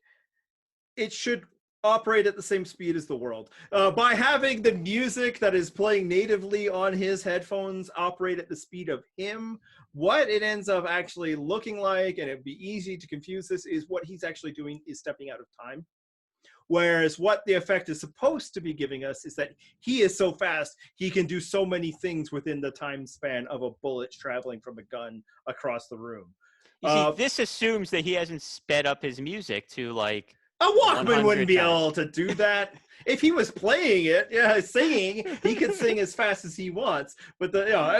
It should operate at the same speed as the world. By having the music that is playing natively on his headphones operate at the speed of him, what it ends up actually looking like, and it'd be easy to confuse this, is what he's actually doing is stepping out of time. Whereas what the effect is supposed to be giving us is that he is so fast, he can do so many things within the time span of a bullet traveling from a gun across the room. You see, this assumes that he hasn't sped up his music to like a Walkman wouldn't be able to do that. If he was playing it, singing, he could sing as fast as he wants. But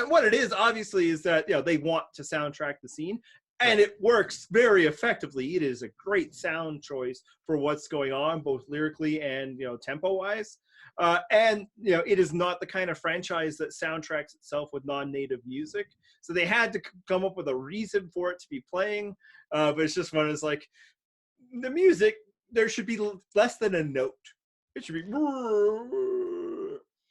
what it is, obviously, is that they want to soundtrack the scene, and it works very effectively. It is a great sound choice for what's going on, both lyrically and tempo-wise. And it is not the kind of franchise that soundtracks itself with non-native music. So they had to come up with a reason for it to be playing. But it's just one is like the music. there should be less than a note. It should be.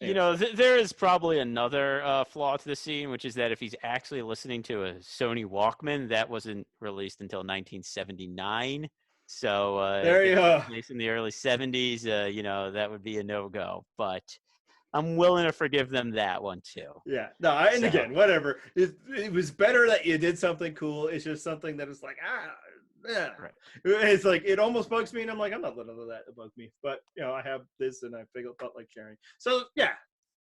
You know, there is probably another flaw to the scene, which is that if he's actually listening to a Sony Walkman, that wasn't released until 1979. So if there you it go. took place in the early 70s, you know, that would be a no-go. But I'm willing to forgive them that one too. Yeah. No, and So, again, whatever. It was better that you did something cool. It's just something that is like, yeah. right. It's like, it almost bugs me, and I'm like, I'm not letting that bug me. But, you know, I have this, and I felt like sharing. So, yeah,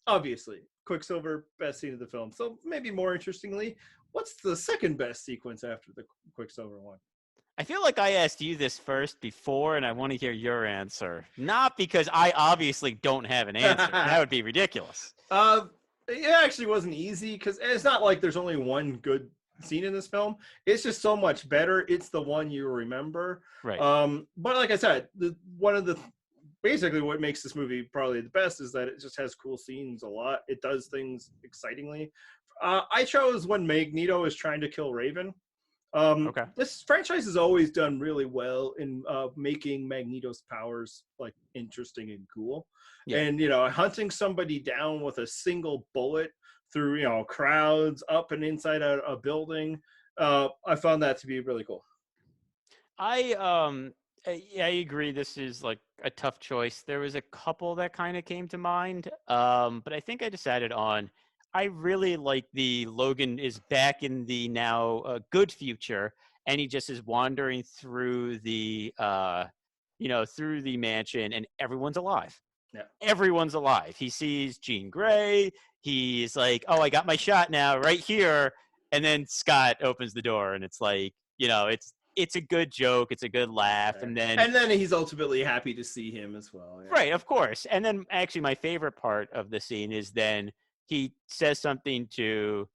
obviously, Quicksilver, best scene of the film. So, maybe more interestingly, what's the second best sequence after the Quicksilver one? I feel like I asked you this first before, and I want to hear your answer. Not because I obviously don't have an answer. That would be ridiculous. It actually wasn't easy, because it's not like there's only one good scene in this film. It's just so much better. It's the one you remember. Right. But like I said, basically what makes this movie probably the best is that it just has cool scenes a lot. It does things excitingly. I chose when Magneto is trying to kill Raven. Okay. This franchise has always done really well in making Magneto's powers like interesting and cool. Yeah. And, you know, hunting somebody down with a single bullet through, you know, crowds, up and inside a building. I found that to be really cool. I agree. This is like a tough choice. There was a couple that kind of came to mind, but I think I decided on. I really like the Logan is back in the now good future, and he just is wandering through the through the mansion, and everyone's alive. Yeah. Everyone's alive. He sees Jean Grey. He's like, "Oh, I got my shot now, right here." And then Scott opens the door, and it's like, you know, it's a good joke, it's a good laugh, and then he's ultimately happy to see him as well. Yeah. right, of course. And then actually, my favorite part of the scene is then he says something to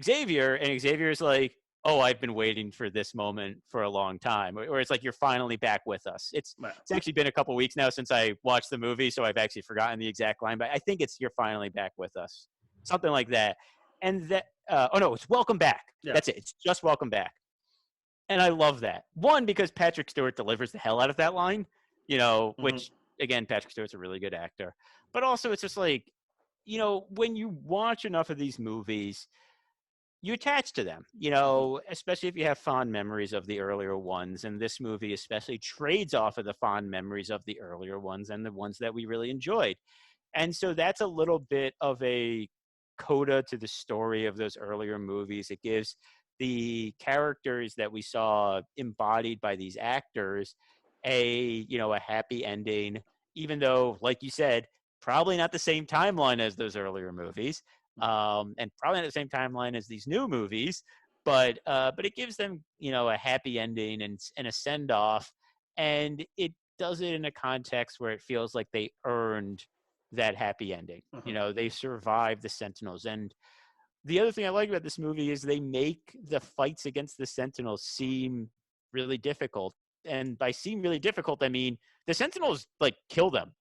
Xavier, and Xavier's like, "Oh, I've been waiting for this moment for a long time," or it's like, "You're finally back with us." It's actually been a couple weeks now since I watched the movie, so I've actually forgotten the exact line, but I think it's "You're finally back with us," something like that. And that, oh no, it's "Welcome back." Yeah. That's it. It's just "Welcome back." And I love that. One, because Patrick Stewart delivers the hell out of that line, you know, which, again, Patrick Stewart's a really good actor. But also, it's just like, you know, when you watch enough of these movies, you attach to them, you know, especially if you have fond memories of the earlier ones. And this movie especially trades off of the fond memories of the earlier ones and the ones that we really enjoyed. And so that's a little bit of a coda to the story of those earlier movies. It gives the characters that we saw embodied by these actors a happy ending, even though, like you said, probably not the same timeline as those earlier movies, and probably not the same timeline as these new movies, but it gives them, you know, a happy ending and a send off, and it does it in a context where it feels like they earned that happy ending. You know, they survived the Sentinels. And the other thing I like about this movie is they make the fights against the Sentinels seem really difficult. And by seem really difficult, I mean the Sentinels like kill them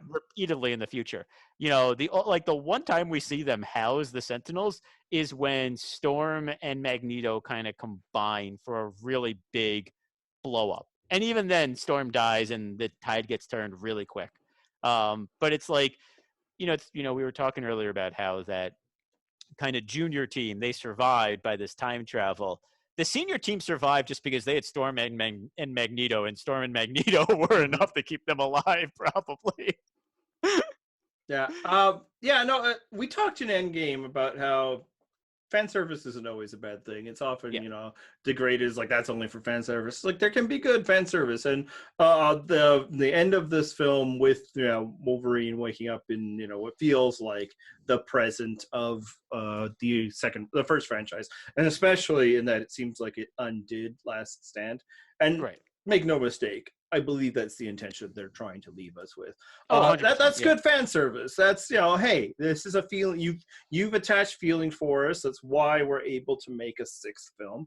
repeatedly in the future. You know, the one time we see them house the Sentinels is when Storm and Magneto kind of combine for a really big blow up. And even then, Storm dies and the tide gets turned really quick. But it's like, we were talking earlier about how that kind of junior team, they survived by this time travel. The senior team survived just because they had Storm and Magneto, and Storm and Magneto were enough to keep them alive, probably. Yeah. We talked in Endgame about how fan service isn't always a bad thing. It's often, degraded as like, that's only for fan service. Like, there can be good fan service. And the end of this film with, Wolverine waking up in, what feels like the present of the first franchise. And especially in that it seems like it undid Last Stand. And make no mistake, I believe that's the intention they're trying to leave us with. That's good fan service. That's, hey, this is a feeling you've attached feeling for us. That's why we're able to make a sixth film,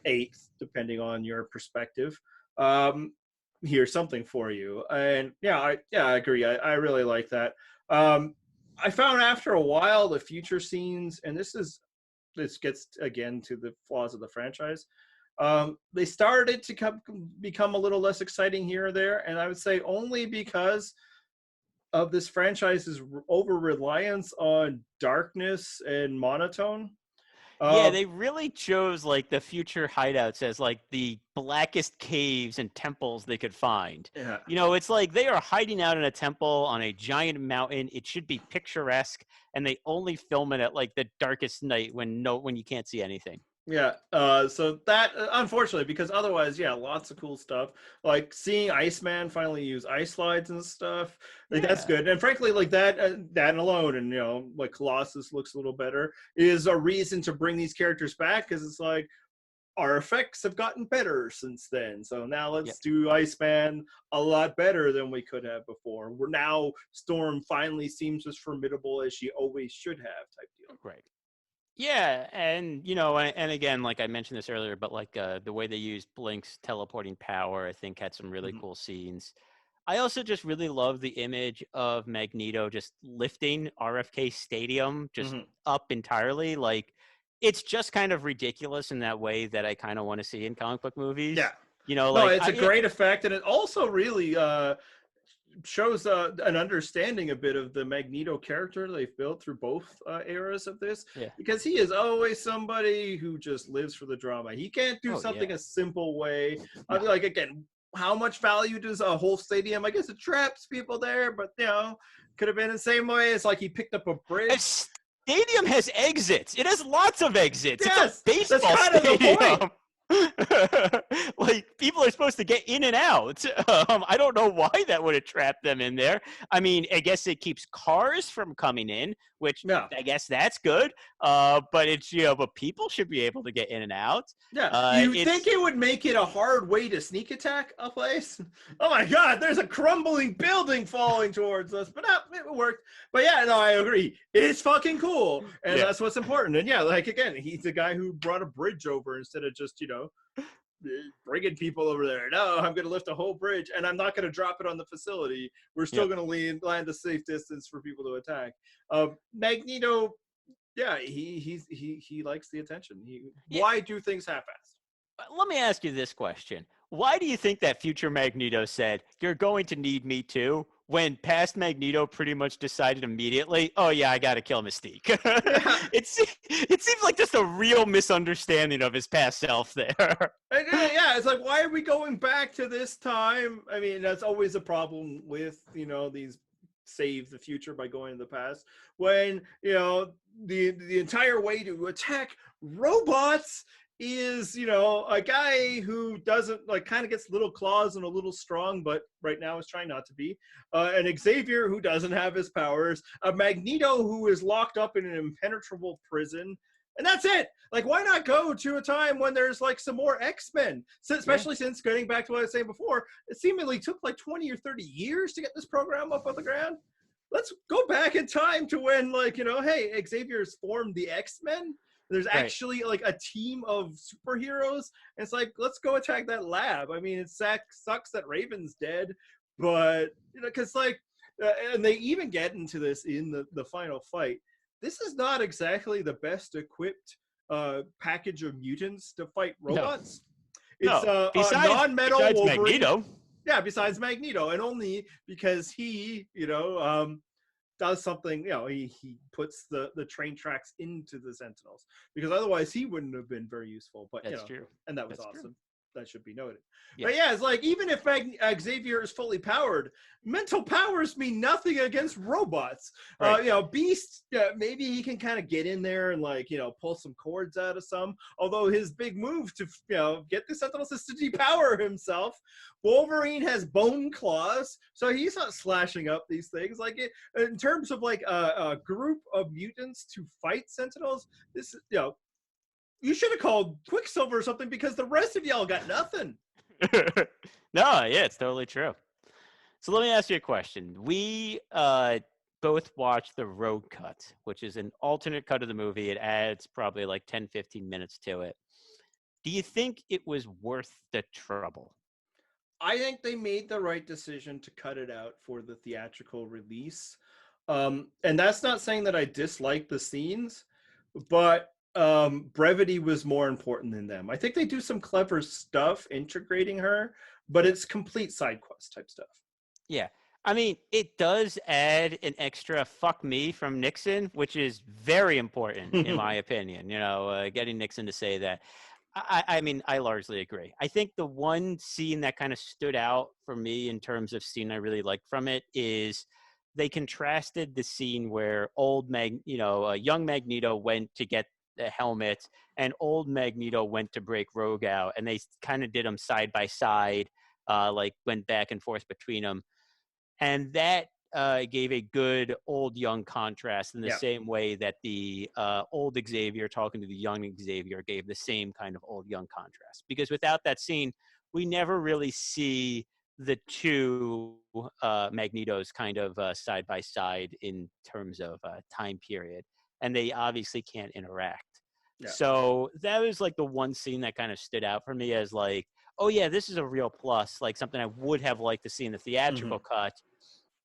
eighth, depending on your perspective. Here's something for you. And I agree. I really like that. I found after a while the future scenes, and this gets again to the flaws of the franchise. They started to become a little less exciting here or there, and I would say only because of this franchise's over reliance on darkness and monotone. Yeah, Uh, they really chose like the future hideouts as like the blackest caves and temples they could find. yeah, You know, it's like they are hiding out in a temple on a giant mountain. It should be picturesque, and they only film it at like the darkest night when you can't see anything. yeah. So that unfortunately, because otherwise, yeah, lots of cool stuff. Like seeing Iceman finally use ice slides and stuff, like that's Yeah. good. And frankly, like that alone, and like Colossus looks a little better, is a reason to bring these characters back because it's like our effects have gotten better since then. So now Yep. let's do Iceman a lot better than we could have before. We're now Storm finally seems as formidable as she always should have, type deal. Right. Yeah, and you know, and again, like I mentioned this earlier, but like the way they used Blink's teleporting power, I think had some really Mm-hmm. cool scenes. I also just really love the image of Magneto just lifting RFK Stadium just Mm-hmm. up entirely. Like it's just kind of ridiculous in that way that I kind of want to see in comic book Yeah. movies. You know, No, like it's a yeah, great effect, and it also really shows an understanding a bit of the Magneto character they've built through both eras of this, yeah. because he is always somebody who just lives for the drama. He can't do Oh something yeah. a simple way. I No. mean, like again, how much value does a whole stadium? I guess it traps people there, but could have been the same way. It's like he picked up a A bridge. stadium has exits. It has lots of exits. It's a Yes, that's baseball kind of the point. stadium. Like people are supposed to get in and out. I don't know why that would have trapped them in there. I mean, I guess it keeps cars from coming in, which Yeah. I guess that's good. But it's but people should be able to get in and out. Yeah, you think It's it would make it a hard way to sneak attack a place? Oh my God, there's a crumbling building falling towards us, but no, it worked. But yeah, no, I agree. It's fucking cool, and yeah, that's what's important. And yeah, like again, he's the guy who brought a bridge over instead of just bringing people over there. No, I'm going to lift a whole bridge, and I'm not going to drop it on the facility. We're still yep. going to land a safe distance for people to attack. Magneto, yeah, he likes the attention. Yeah, Why do things half-assed? let me ask you this question. Why do you think that future Magneto said, "You're going to need me too," when past Magneto pretty much decided immediately, "Oh yeah, I got to kill Mystique." Yeah, it seems like just a real misunderstanding of his past self there. yeah. It's like, why are we going back to this time? I mean, that's always a problem with these save the future by going to the past. When the entire way to attack robots is a guy who doesn't like kind of gets little claws and a little strong, but right now is trying not to be an Xavier who doesn't have his powers, a Magneto who is locked up in an impenetrable prison, and that's it. Like, why not go to a time when there's like some more X-Men? So, Yeah. especially since getting back to what I was saying before, it seemingly took like 20 or 30 years to get this program up on the ground. Let's go back in time to when, like, hey, Xavier's formed the X-Men. There's Right. actually like a team of superheroes. And it's like, let's go attack that lab. I mean, it sucks that Raven's dead, but because like, and they even get into this in the final fight. This is not exactly the best equipped package of mutants to fight No. robots. It's No. a non-metal Besides Wolverine. Magneto. Yeah, besides Magneto, and only because he, does something. He puts the train tracks into the Sentinels, because otherwise he wouldn't have been very useful. But That's true. and that was That's true. awesome. That should be noted. Yeah. But yeah, it's like, even if Xavier is fully powered, mental powers mean nothing against robots. Right. Beast, maybe he can kind of get in there and like pull some cords out of some. Although his big move to get the Sentinels is to depower himself. Wolverine has bone claws, so he's not slashing up these things. Like in terms of like a group of mutants to fight Sentinels, this is you should have called Quicksilver or something, because the rest of y'all got nothing. No, yeah, it's totally true. So let me ask you a question. We both watched the road cut, which is an alternate cut of the movie. It adds probably like 10, 15 minutes to it. Do you think it was worth the trouble? I think they made the right decision to cut it out for the theatrical release. And that's not saying that I dislike the scenes, but brevity was more important than them. I think they do some clever stuff integrating her, but it's complete side quest type stuff. Yeah. I mean, it does add an extra fuck me from Nixon, which is very important, in my opinion. Getting Nixon to say that. I mean, I largely agree. I think the one scene that kind of stood out for me in terms of scene I really liked from it is they contrasted the scene where young Magneto went to get the helmet and old Magneto went to break Rogue out, and they kind of did them side by side, like went back and forth between them. And that gave a good old young contrast in the same way that the old Xavier talking to the young Xavier gave the same kind of old young contrast. Because without that scene, we never really see the two Magnetos kind of side by side in terms of time period. And they obviously can't interact. Yeah. So that was like the one scene that kind of stood out for me as like, oh yeah, this is a real plus, like something I would have liked to see in the theatrical cut.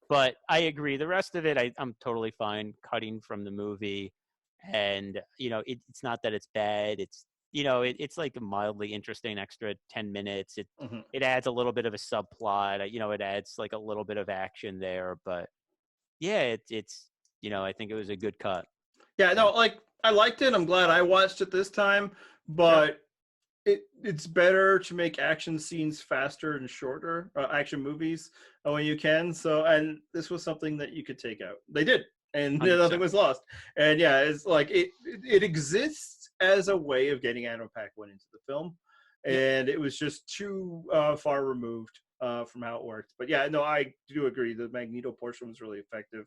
But I agree. The rest of it, I'm totally fine cutting from the movie. And, it's not that it's bad. It's, it's like a mildly interesting extra 10 minutes. It adds a little bit of a subplot. It adds like a little bit of action there. But yeah, it's I think it was a good cut. Yeah, no, like I liked it. I'm glad I watched it this time. But it's better to make action scenes faster and shorter, action movies when you can. So, and this was something that you could take out. They did, and 100%. Nothing was lost. And yeah, it's like it exists as a way of getting Adam Paquin into the film, and it was just too far removed from how it worked. But yeah, no, I do agree. The Magneto portion was really effective.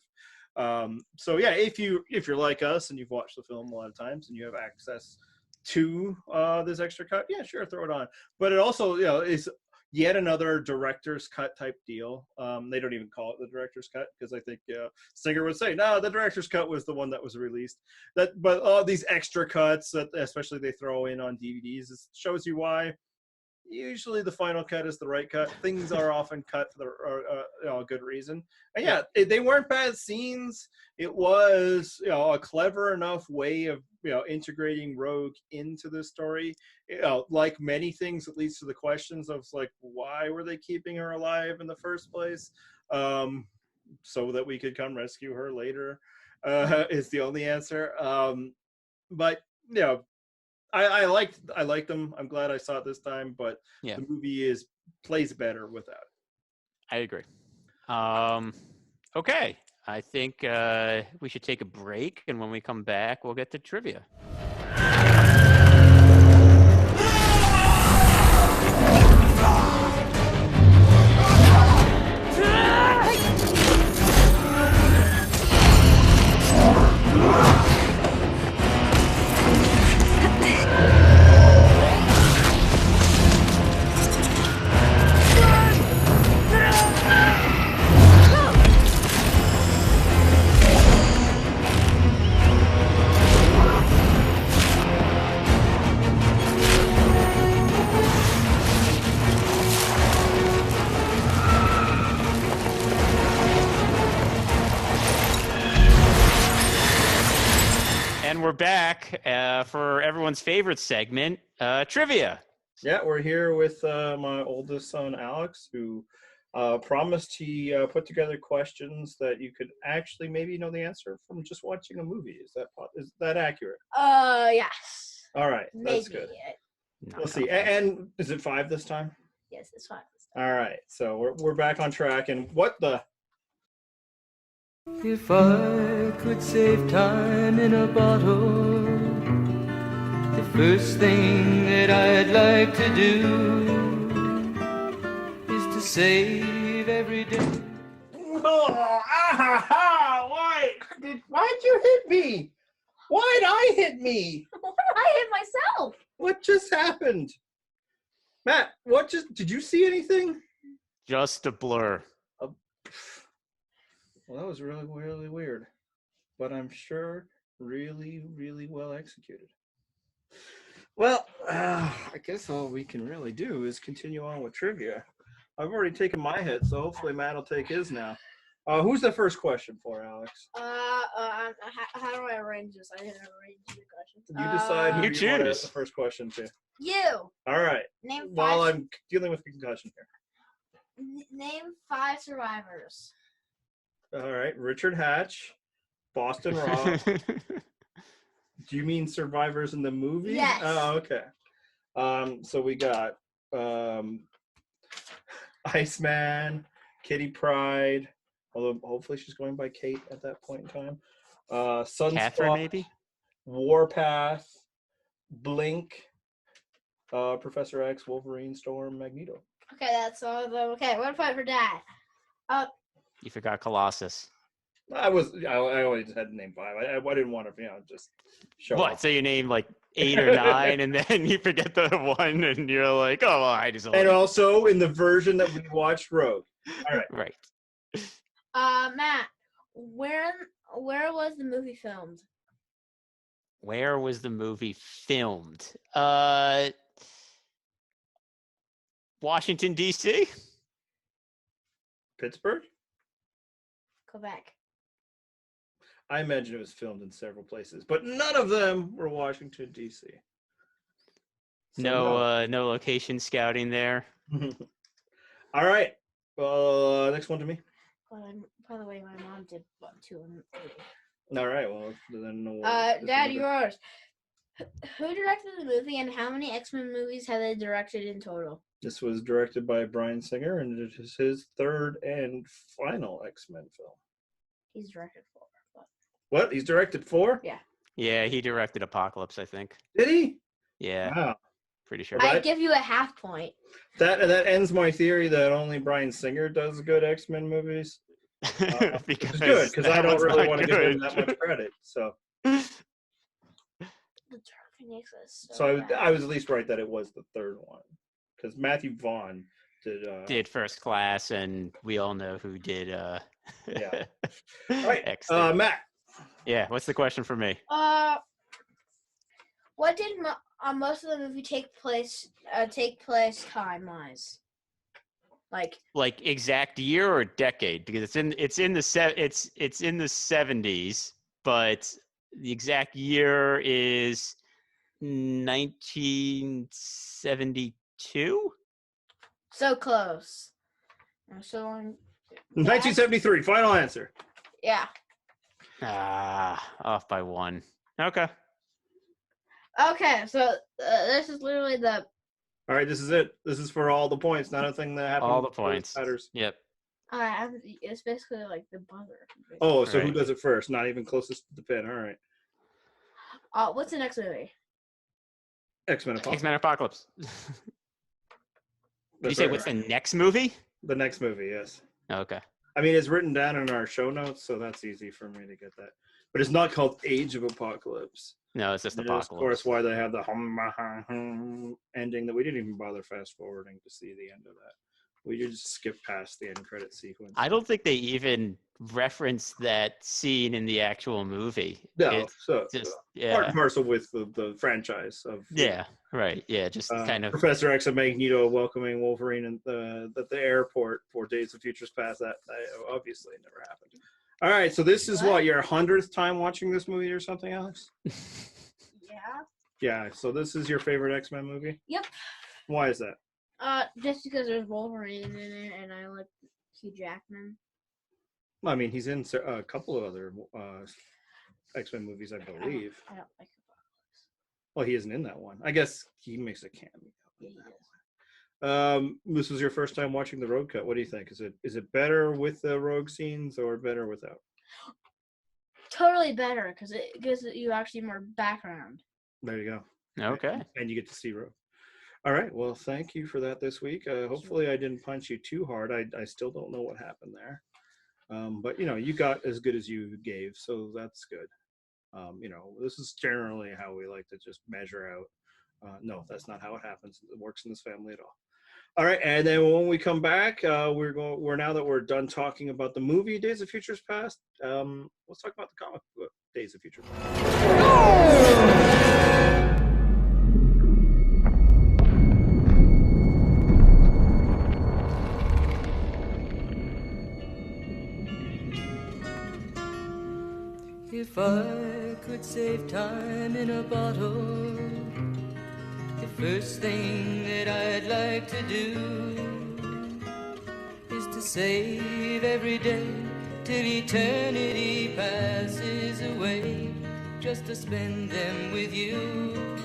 So yeah, if you're like us and you've watched the film a lot of times and you have access to this extra cut, yeah, sure, throw it on. But it also, is yet another director's cut type deal. They don't even call it the director's cut because I think Singer would say, no, the director's cut was the one that was released. But all these extra cuts that especially they throw in on DVDs, it shows you why usually the final cut is the right cut. Things are often cut for a good reason. And yeah, they weren't bad scenes. It was a clever enough way of integrating Rogue into the story. Like many things, it leads to the questions of like, why were they keeping her alive in the first place? So that we could come rescue her later is the only answer. But I liked them. I'm glad I saw it this time, but the movie plays better without it. I agree. Okay. I think we should take a break, and when we come back, we'll get to trivia. We're back for everyone's favorite segment, trivia. Yeah, we're here with my oldest son, Alex, who promised he put together questions that you could actually maybe know the answer from just watching a movie. Is that accurate? Yes. All right, that's maybe. good. We'll see. And is it 5 this time? Yes, it's 5 this time. All right, so we're back on track. And what the? If I could save time in a bottle, the first thing that I'd like to do is to save every day. Oh, why'd you hit me? Why'd I hit me? I hit myself. What just happened? Matt, did you see anything? Just a blur. Well, that was really, really weird, but I'm sure really, really well executed. Well, I guess all we can really do is continue on with trivia. I've already taken my hit, so hopefully Matt will take his now. Who's the first question for, Alex? how do I arrange this? I didn't arrange the questions. You decide who You you want to choose. ask the first question to. You All right. name While five. I'm dealing with concussion here. Name 5 survivors. All right. Richard Hatch, Boston Rob. Do you mean survivors in the movie? Yes. Oh, okay. So we got Iceman, Kitty Pryde, although hopefully she's going by Kate at that point in time. Catherine, Sunspot, maybe? Warpath, Blink, Professor X, Wolverine, Storm, Magneto. Okay, that's all of them. Okay, one point for Dad. You forgot Colossus. I always had to name 5. I didn't want to, just show What? off. So you name like 8 or 9, and then you forget the one, and you're like, oh, well, I just. And also in the version that we watched, Rogue. All right. Right. Matt, where was the movie filmed? Where was the movie filmed? Washington, D.C.? Pittsburgh? Quebec. I imagine it was filmed in several places, but none of them were Washington, D.C. So No location scouting there. All right. Next one to me. By the way, my mom did 1, 2, and 3. All right. Well, then. Dad, yours. Who directed the movie, and how many X-Men movies have they directed in total? This was directed by Bryan Singer, and it is his 3rd and final X-Men film. He's directed 4. But... What? He's directed 4? Yeah. Yeah, he directed Apocalypse, I think. Did he? Yeah, Wow. pretty sure. Right. I'd give you a half point. That ends my theory that only Bryan Singer does good X-Men movies. Which is good because I don't really want to give him that much credit. So. The Dark is So bad. I was at least right that it was the 3rd one, because Matthew Vaughn did First Class, and we all know who did. Yeah. All right, X-Men. Matt. Yeah, what's the question for me? What did most of the movie take place time-wise? Like exact year or decade? Because it's in the 70s, but the exact year is 1972. So close. So on. 1973. Final answer. Yeah. Off by 1. Okay. Okay, so this is literally the. All right, this is it. This is for all the points. Not a thing that happened. All the before this points. matters. Yep. It's basically like the buzzer. Oh, so who Right. does it first? Not even closest to the pin. All right. What's the next movie? X-Men Apocalypse. X-Men Apocalypse. Did you That's say right. what's the next movie? The next movie? Yes. Okay. I mean, it's written down in our show notes, so that's easy for me to get that. But it's not called Age of Apocalypse. No, it's just And Apocalypse. of course, why they have the ending that we didn't even bother fast forwarding to see the end of that. We just skipped past the end credit sequence. I don't think they even reference that scene in the actual movie. No, It's so just part yeah, and parcel with the franchise of yeah, right, yeah, just kind of Professor X and Magneto welcoming Wolverine at the airport for Days of Futures Past. That obviously never happened. All right, so this is what, your 100th time watching this movie or something, Alex? Yeah. Yeah. So this is your favorite X-Men movie? Yep. Why is that? Just because there's Wolverine in it, and I like Hugh Jackman. Well, I mean, he's in a couple of other X-Men movies, I believe. I don't like Apocalypse. Well, he isn't in that one. I guess he makes a cameo. Yeah, In he that does. one. This was your first time watching the Road Cut. What do you think? Is it better with the Rogue scenes or better without? Totally better because it gives you actually more background. There you go. okay. And you get to see Rogue. All right. Well, thank you for that this week. Hopefully I didn't punch you too hard. I still don't know what happened there. But, you got as good as you gave, so that's good. This is generally how we like to just measure out. No, that's not how it happens. It works in this family at all. All right, and then when we come back, we're now that we're done talking about the movie Days of Futures Past, let's talk about the comic book Days of Futures Past. If I could save time in a bottle, the first thing that I'd like to do is to save every day till eternity passes away, just to spend them with you.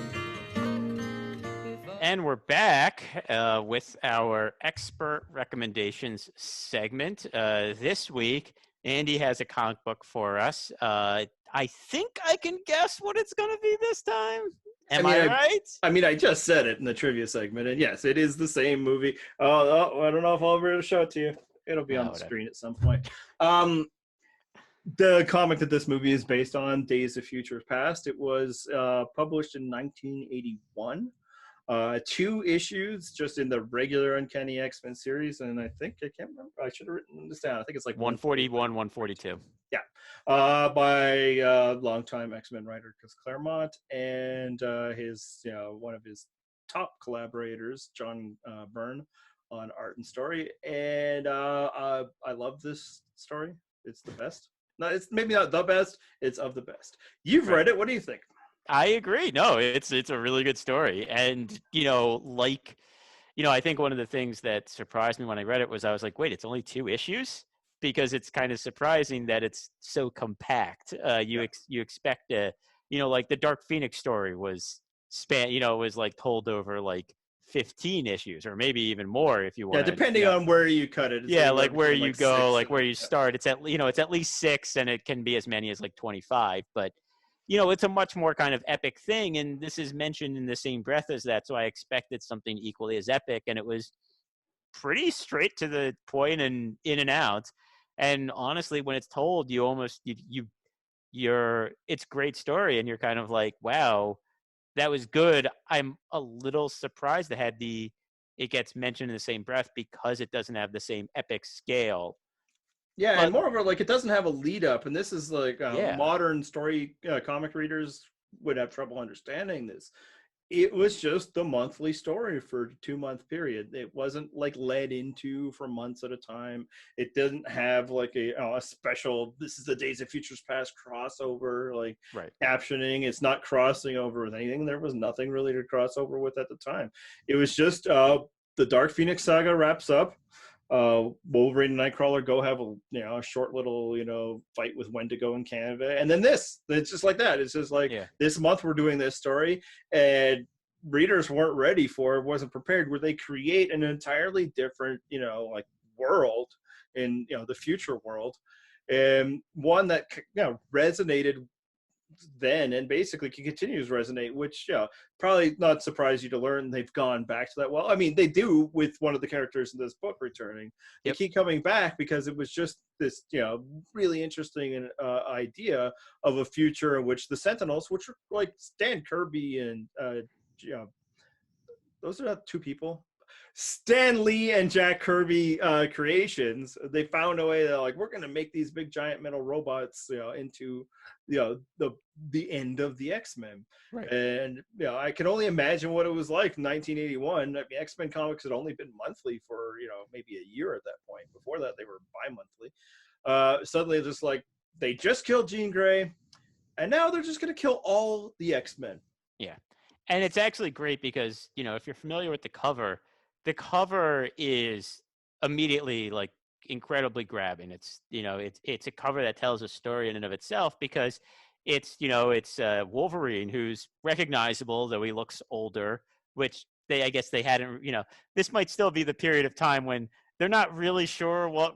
And we're back with our expert recommendations segment. This week, Andy has a comic book for us. I think I can guess what it's going to be this time. Am I right? I mean, I just said it in the trivia segment, and yes, it is the same movie. Oh, I don't know if I'll ever show it to you. It'll be on the screen at some point. The comic that this movie is based on, Days of Future Past, it was published in 1981. 2 issues just in the regular Uncanny X-Men series, and I think, I can't remember, I should have written this down. I think it's like 141, 142. Yeah, by longtime X-Men writer Chris Claremont and his, one of his top collaborators, John Byrne, on art and story. And I love this story. It's the best. No, it's maybe not the best. It's of the best. You've read it. What do you think? I agree. No, it's a really good story. And, I think one of the things that surprised me when I read it was I was like, wait, it's only 2 issues? Because it's kind of surprising that it's so compact. You expect like the Dark Phoenix story was was like told over like 15 issues or maybe even more if you want. Yeah, depending on where you cut it. Yeah, like where you go, like where you start. It's it's at least 6, and it can be as many as like 25. But it's a much more kind of epic thing, and this is mentioned in the same breath as that. So I expected something equally as epic, and it was pretty straight to the point and in and out. And honestly, when it's told, you almost it's a great story, and you're kind of like, wow, that was good. I'm a little surprised that it gets mentioned in the same breath because it doesn't have the same epic scale. Yeah, and moreover, like, it doesn't have a lead up, and this is like modern story comic readers would have trouble understanding this. It was just the monthly story for a 2-month period. It wasn't like led into for months at a time. It doesn't have like a special, this is the Days of Futures Past crossover, like captioning. It's not crossing over with anything. There was nothing really to cross over with at the time. It was just the Dark Phoenix saga wraps up. Wolverine and Nightcrawler go have a short little fight with Wendigo in Canada, and then it's just like that. It's just like this month we're doing this story, and readers weren't ready for it, wasn't prepared, where they create an entirely different like world in the future world, and one that resonated then and basically continues to resonate, which probably not surprise you to learn they've gone back to that. Well, I mean, they do with one of the characters in this book returning. They keep coming back because it was just this really interesting idea of a future in which the Sentinels, which are like Stan Kirby and those are not 2 people, Stan Lee and Jack Kirby creations. They found a way that like, we're going to make these big giant metal robots into the end of the X-Men. And I can only imagine what it was like in 1981. I mean, X-Men comics had only been monthly for maybe a year at that point. Before that they were bi-monthly. Suddenly just like, they just killed Jean Grey, and now they're just going to kill all the X-Men. And it's actually great because if you're familiar with the cover is immediately like incredibly grabbing. It's it's a cover that tells a story in and of itself, because it's Wolverine, who's recognizable though he looks older, which I guess they hadn't, this might still be the period of time when they're not really sure what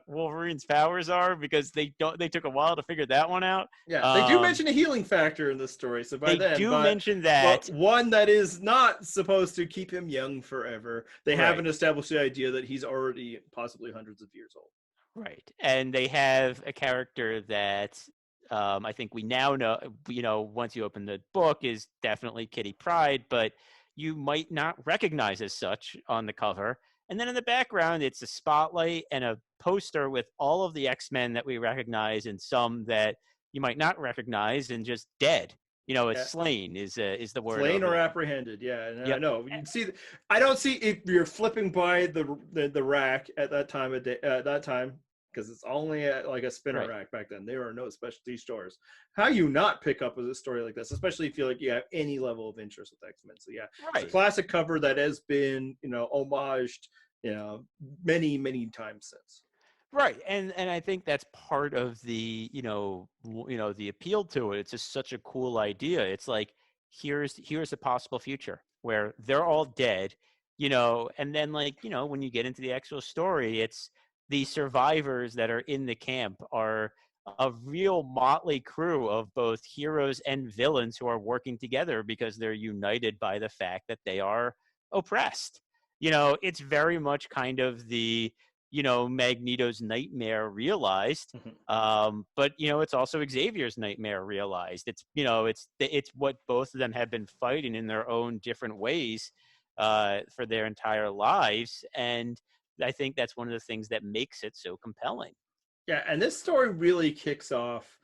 Wolverine's powers are, because they took a while to figure that one out. Yeah, they do mention a healing factor in this story. So by then, mention that, but one that is not supposed to keep him young forever. They haven't established the idea that he's already possibly hundreds of years old. Right, and they have a character that I think we now know. Once you open the book, is definitely Kitty Pryde, but you might not recognize as such on the cover. And then in the background, it's a spotlight and a poster with all of the X-Men that we recognize, and some that you might not recognize, and just dead. Slain is the word. Slain or apprehended, I know. You can see. I don't see, if you're flipping by the rack at that time because it's only like a spinner Right. rack back then. There are no specialty stores. How you not pick up a story like this, especially if you feel like you have any level of interest with X-Men. So yeah, it's a Right. classic cover that has been, homaged, many times since. Right, and I think that's part of the the appeal to it. It's just such a cool idea. It's like here's a possible future where they're all dead, and then when you get into the actual story, it's the survivors that are in the camp are a real motley crew of both heroes and villains who are working together because they're united by the fact that they are oppressed. It's very much kind of the Magneto's nightmare realized. But it's also Xavier's nightmare realized. It's what both of them have been fighting in their own different ways for their entire lives, and I think that's one of the things that makes it so compelling. Yeah, and this story really kicks off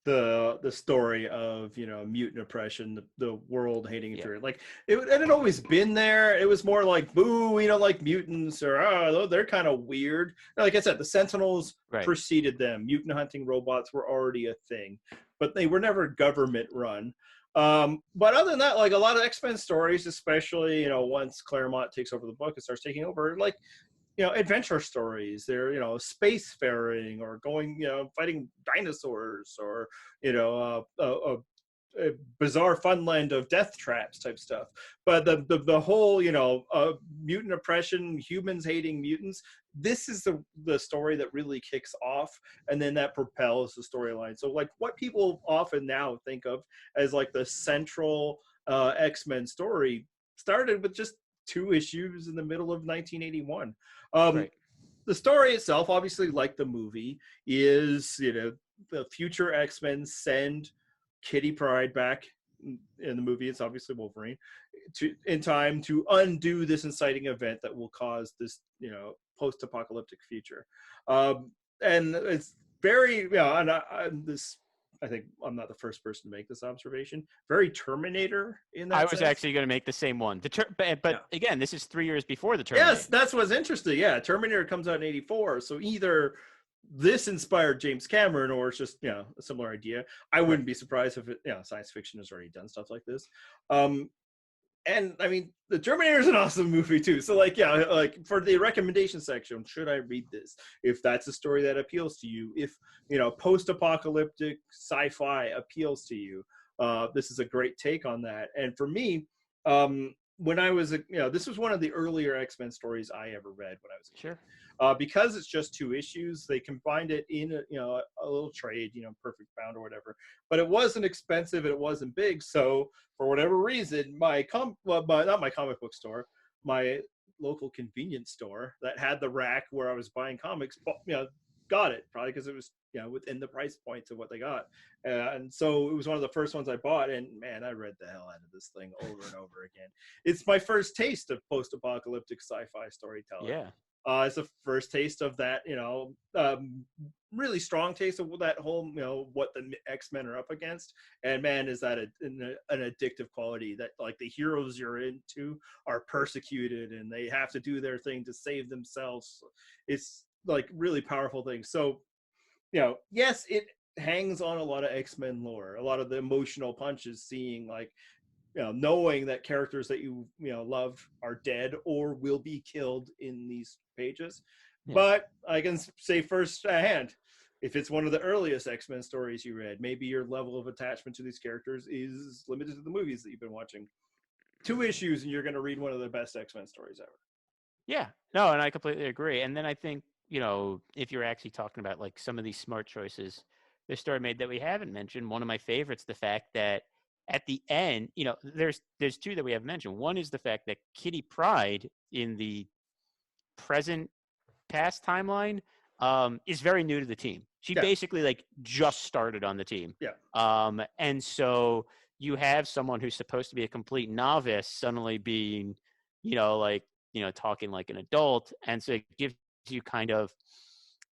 the story of mutant oppression, the world hating Fury. Like it had always been there. It was more like, boo, we don't like mutants, or they're kind of weird. Like I said, the Sentinels preceded them. Mutant hunting robots were already a thing, but they were never government run. But other than that, like a lot of X-Men stories, especially once Claremont takes over the book and starts taking over, like adventure stories. They're spacefaring or going fighting dinosaurs, or a bizarre funland of death traps type stuff. But the whole mutant oppression, humans hating mutants, this is the story that really kicks off, and then that propels the storyline. So like what people often now think of as like the central X-Men story started with just 2 issues in the middle of 1981. The story itself, obviously, like the movie, is the future X-Men send Kitty Pryde back. In the movie, it's obviously Wolverine, in time to undo this inciting event that will cause this post-apocalyptic future. And it's very I think I'm not the first person to make this observation. Very Terminator in that I was sense. actually going to make the same one. But again, this is 3 years before the Terminator. Yes, that's what's interesting. Yeah, Terminator comes out in '84, so either this inspired James Cameron or it's just a similar idea. I wouldn't be surprised if science fiction has already done stuff like this. And I mean, the Terminator is an awesome movie too. So like for the recommendation section, should I read this? If that's a story that appeals to you, if post-apocalyptic sci-fi appeals to you, this is a great take on that. And for me, when I was this was one of the earlier X-Men stories I ever read when I was a kid. Because it's just 2 issues, they combined it in a little trade, Perfect Bound or whatever. But it wasn't expensive and it wasn't big, so for whatever reason, not my comic book store, my local convenience store that had the rack where I was buying comics, got it, probably because it was within the price points of what they got, and so it was one of the first ones I bought, and man, I read the hell out of this thing over and over again. It's my first taste of post-apocalyptic sci-fi storytelling. It's the first taste of that, really strong taste of that whole, what the X-Men are up against. And man, is that an addictive quality that like the heroes you're into are persecuted and they have to do their thing to save themselves. It's like really powerful thing. So, yes, it hangs on a lot of X-Men lore, a lot of the emotional punches, seeing like, knowing that characters that you love are dead or will be killed in these pages. But I can say firsthand, if it's one of the earliest X-Men stories you read, maybe your level of attachment to these characters is limited to the movies that you've been watching. 2 issues and you're going to read one of the best X-Men stories ever. Yeah, no, and I completely agree. And then I think, if you're actually talking about like some of these smart choices, the story made that we haven't mentioned, one of my favorites, the fact that at the end, there's 2 that we haven't mentioned. One is the fact that Kitty Pryde in the present past timeline is very new to the team. She basically like just started on the team. And so you have someone who's supposed to be a complete novice suddenly being, talking like an adult. And so it gives you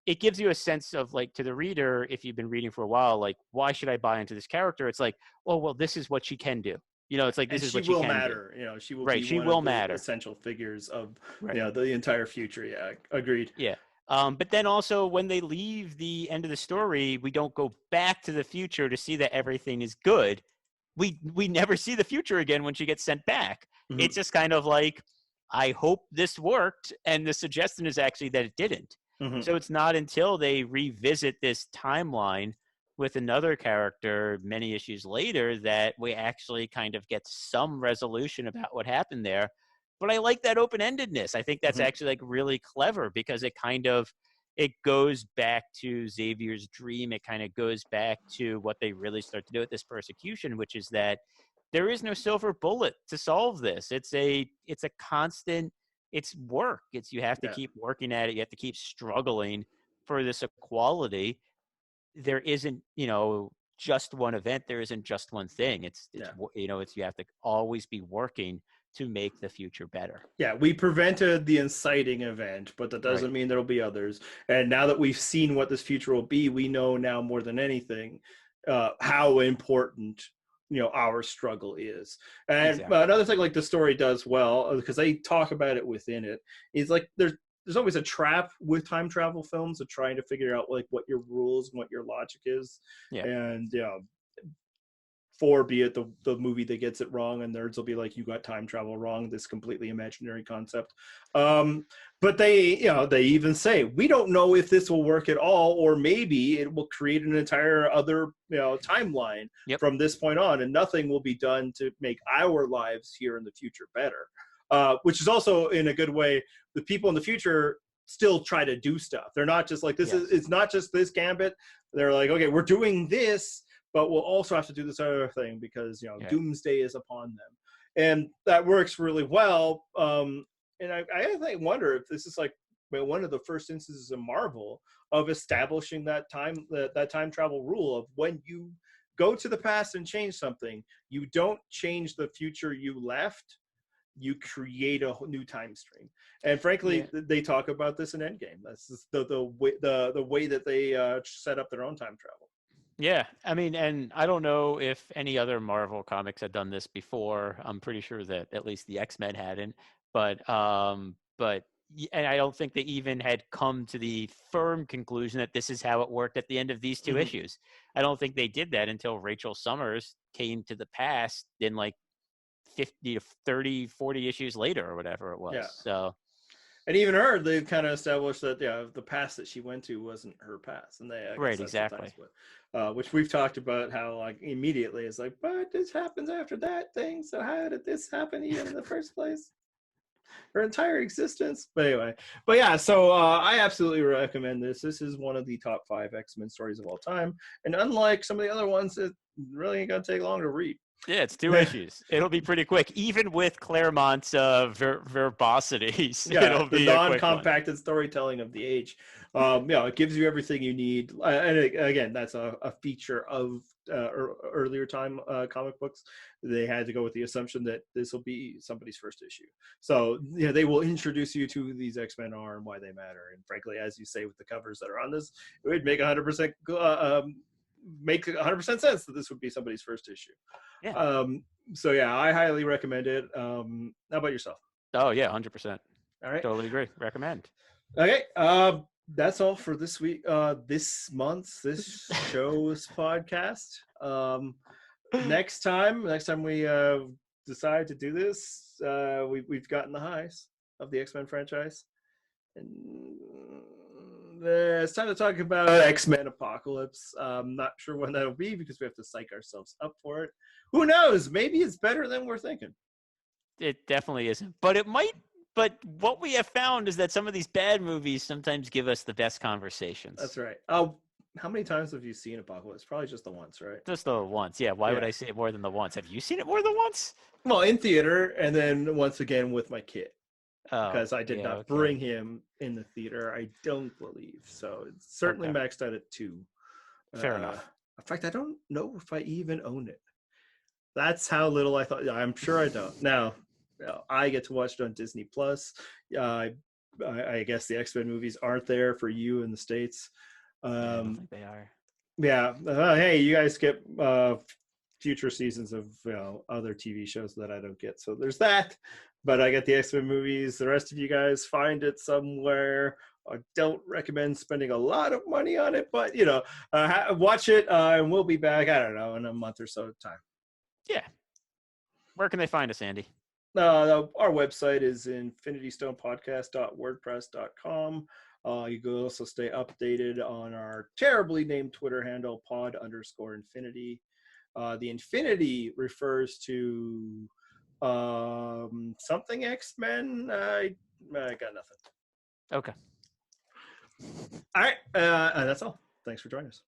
it gives you a sense of like, to the reader, if you've been reading for a while, like, why should I buy into this character? It's like, oh, well, this is what she can do. It's like, this is what she can matter. do. She will right. be she one will of the matter. essential figures of the entire future. Yeah, agreed. Yeah. But then also when they leave the end of the story, we don't go back to the future to see that everything is good. We never see the future again when she gets sent back. Mhm. It's just kind of like, I hope this worked, and the suggestion is actually that it didn't. Mhm. So it's not until they revisit this timeline with another character many issues later that we actually kind of get some resolution about what happened there. But I like that open-endedness. I think that's Mhm. actually like really clever because it goes back to Xavier's dream. It kind of goes back to what they really start to do with this persecution, which is that there is no silver bullet to solve this. It's a constant, it's work. You have to Yeah. keep working at it. You have to keep struggling for this equality. There isn't, just one event. There isn't just one thing. Yeah. You have to always be working to make the future better. Yeah, we prevented the inciting event, but that doesn't Right. mean there'll be others. And now that we've seen what this future will be, we know now more than anything how important our struggle is. And Exactly. another thing, like the story does well, because they talk about it within it, is like there's always a trap with time travel films of trying to figure out like what your rules and what your logic is. Yeah. And for be it the movie that gets it wrong, and nerds will be like, you got time travel wrong, this completely imaginary concept. But they even say, we don't know if this will work at all, or maybe it will create an entire other timeline from this point on, and nothing will be done to make our lives here in the future better. Which is also, in a good way, the people in the future still try to do stuff. They're not just like, it's not just this gambit. They're like, okay, we're doing this, but we'll also have to do this other thing because doomsday is upon them, and that works really well. And I wonder if this is like one of the first instances in Marvel of establishing that time travel rule of when you go to the past and change something, you don't change the future you left. You create a new time stream, and frankly, they talk about this in Endgame. That's just the way that they set up their own time travel. Yeah, I mean, and I don't know if any other Marvel comics had done this before. I'm pretty sure that at least the X-Men hadn't, but and I don't think they even had come to the firm conclusion that this is how it worked at the end of these two issues. I don't think they did that until Rachel Summers came to the past in like 50 to 30, 40 issues later or whatever it was. Yeah. So. And even her, they kind of established that the past that she went to wasn't her past, and they Right, exactly. Which we've talked about how like immediately it's like, but this happens after that thing. So how did this happen even in the first place? Her entire existence. But anyway, so I absolutely recommend this. This is one of the top 5 X-Men stories of all time, and unlike some of the other ones, it really ain't gonna take long to read. Yeah, it's 2 issues. It'll be pretty quick, even with Claremont's verbosities. Yeah, it'll be the non-compacted storytelling of the age. It gives you everything you need. And again, that's a feature of earlier time comic books. They had to go with the assumption that this will be somebody's first issue. So they will introduce you to these X-Men are and why they matter. And frankly, as you say with the covers that are on this, it would make 100% make 100% sense that this would be somebody's first issue. Yeah. So I highly recommend it. How about yourself? Oh yeah, 100%. All right. Totally agree. Recommend. Okay. That's all for this week. This show's podcast. Next time we decide to do this, we've gotten the highs of the X-Men franchise, and it's time to talk about X-Men Apocalypse. I'm not sure when that'll be because we have to psych ourselves up for it. Who knows? Maybe it's better than we're thinking. It definitely isn't, but it might. But what we have found is that some of these bad movies sometimes give us the best conversations. That's right. Oh, how many times have you seen Apocalypse? Probably just the once, right? Just the once. Yeah. Why would I say it more than the once? Have you seen it more than once? Well, in theater, and then once again with my kid. Because I did yeah, not bring him in the theater, I don't believe. So it's certainly maxed out at 2. Fair enough. In fact, I don't know if I even own it. That's how little I thought. I'm sure I don't. Now, I get to watch it on Disney Plus. I guess the X-Men movies aren't there for you in the States. I don't think they are. Yeah. Hey, you guys get future seasons of other TV shows that I don't get. So there's that. But I get the X-Men movies. The rest of you guys find it somewhere I don't recommend spending a lot of money on it, but watch it, and we'll be back. I don't know, in a month or so time. Yeah. Where can they find us, Andy? Our website is infinitystonepodcast.wordpress.com. You can also stay updated on our terribly named Twitter handle, pod_infinity. The infinity refers to something X-Men. I got nothing. Okay. All right. That's all. Thanks for joining us.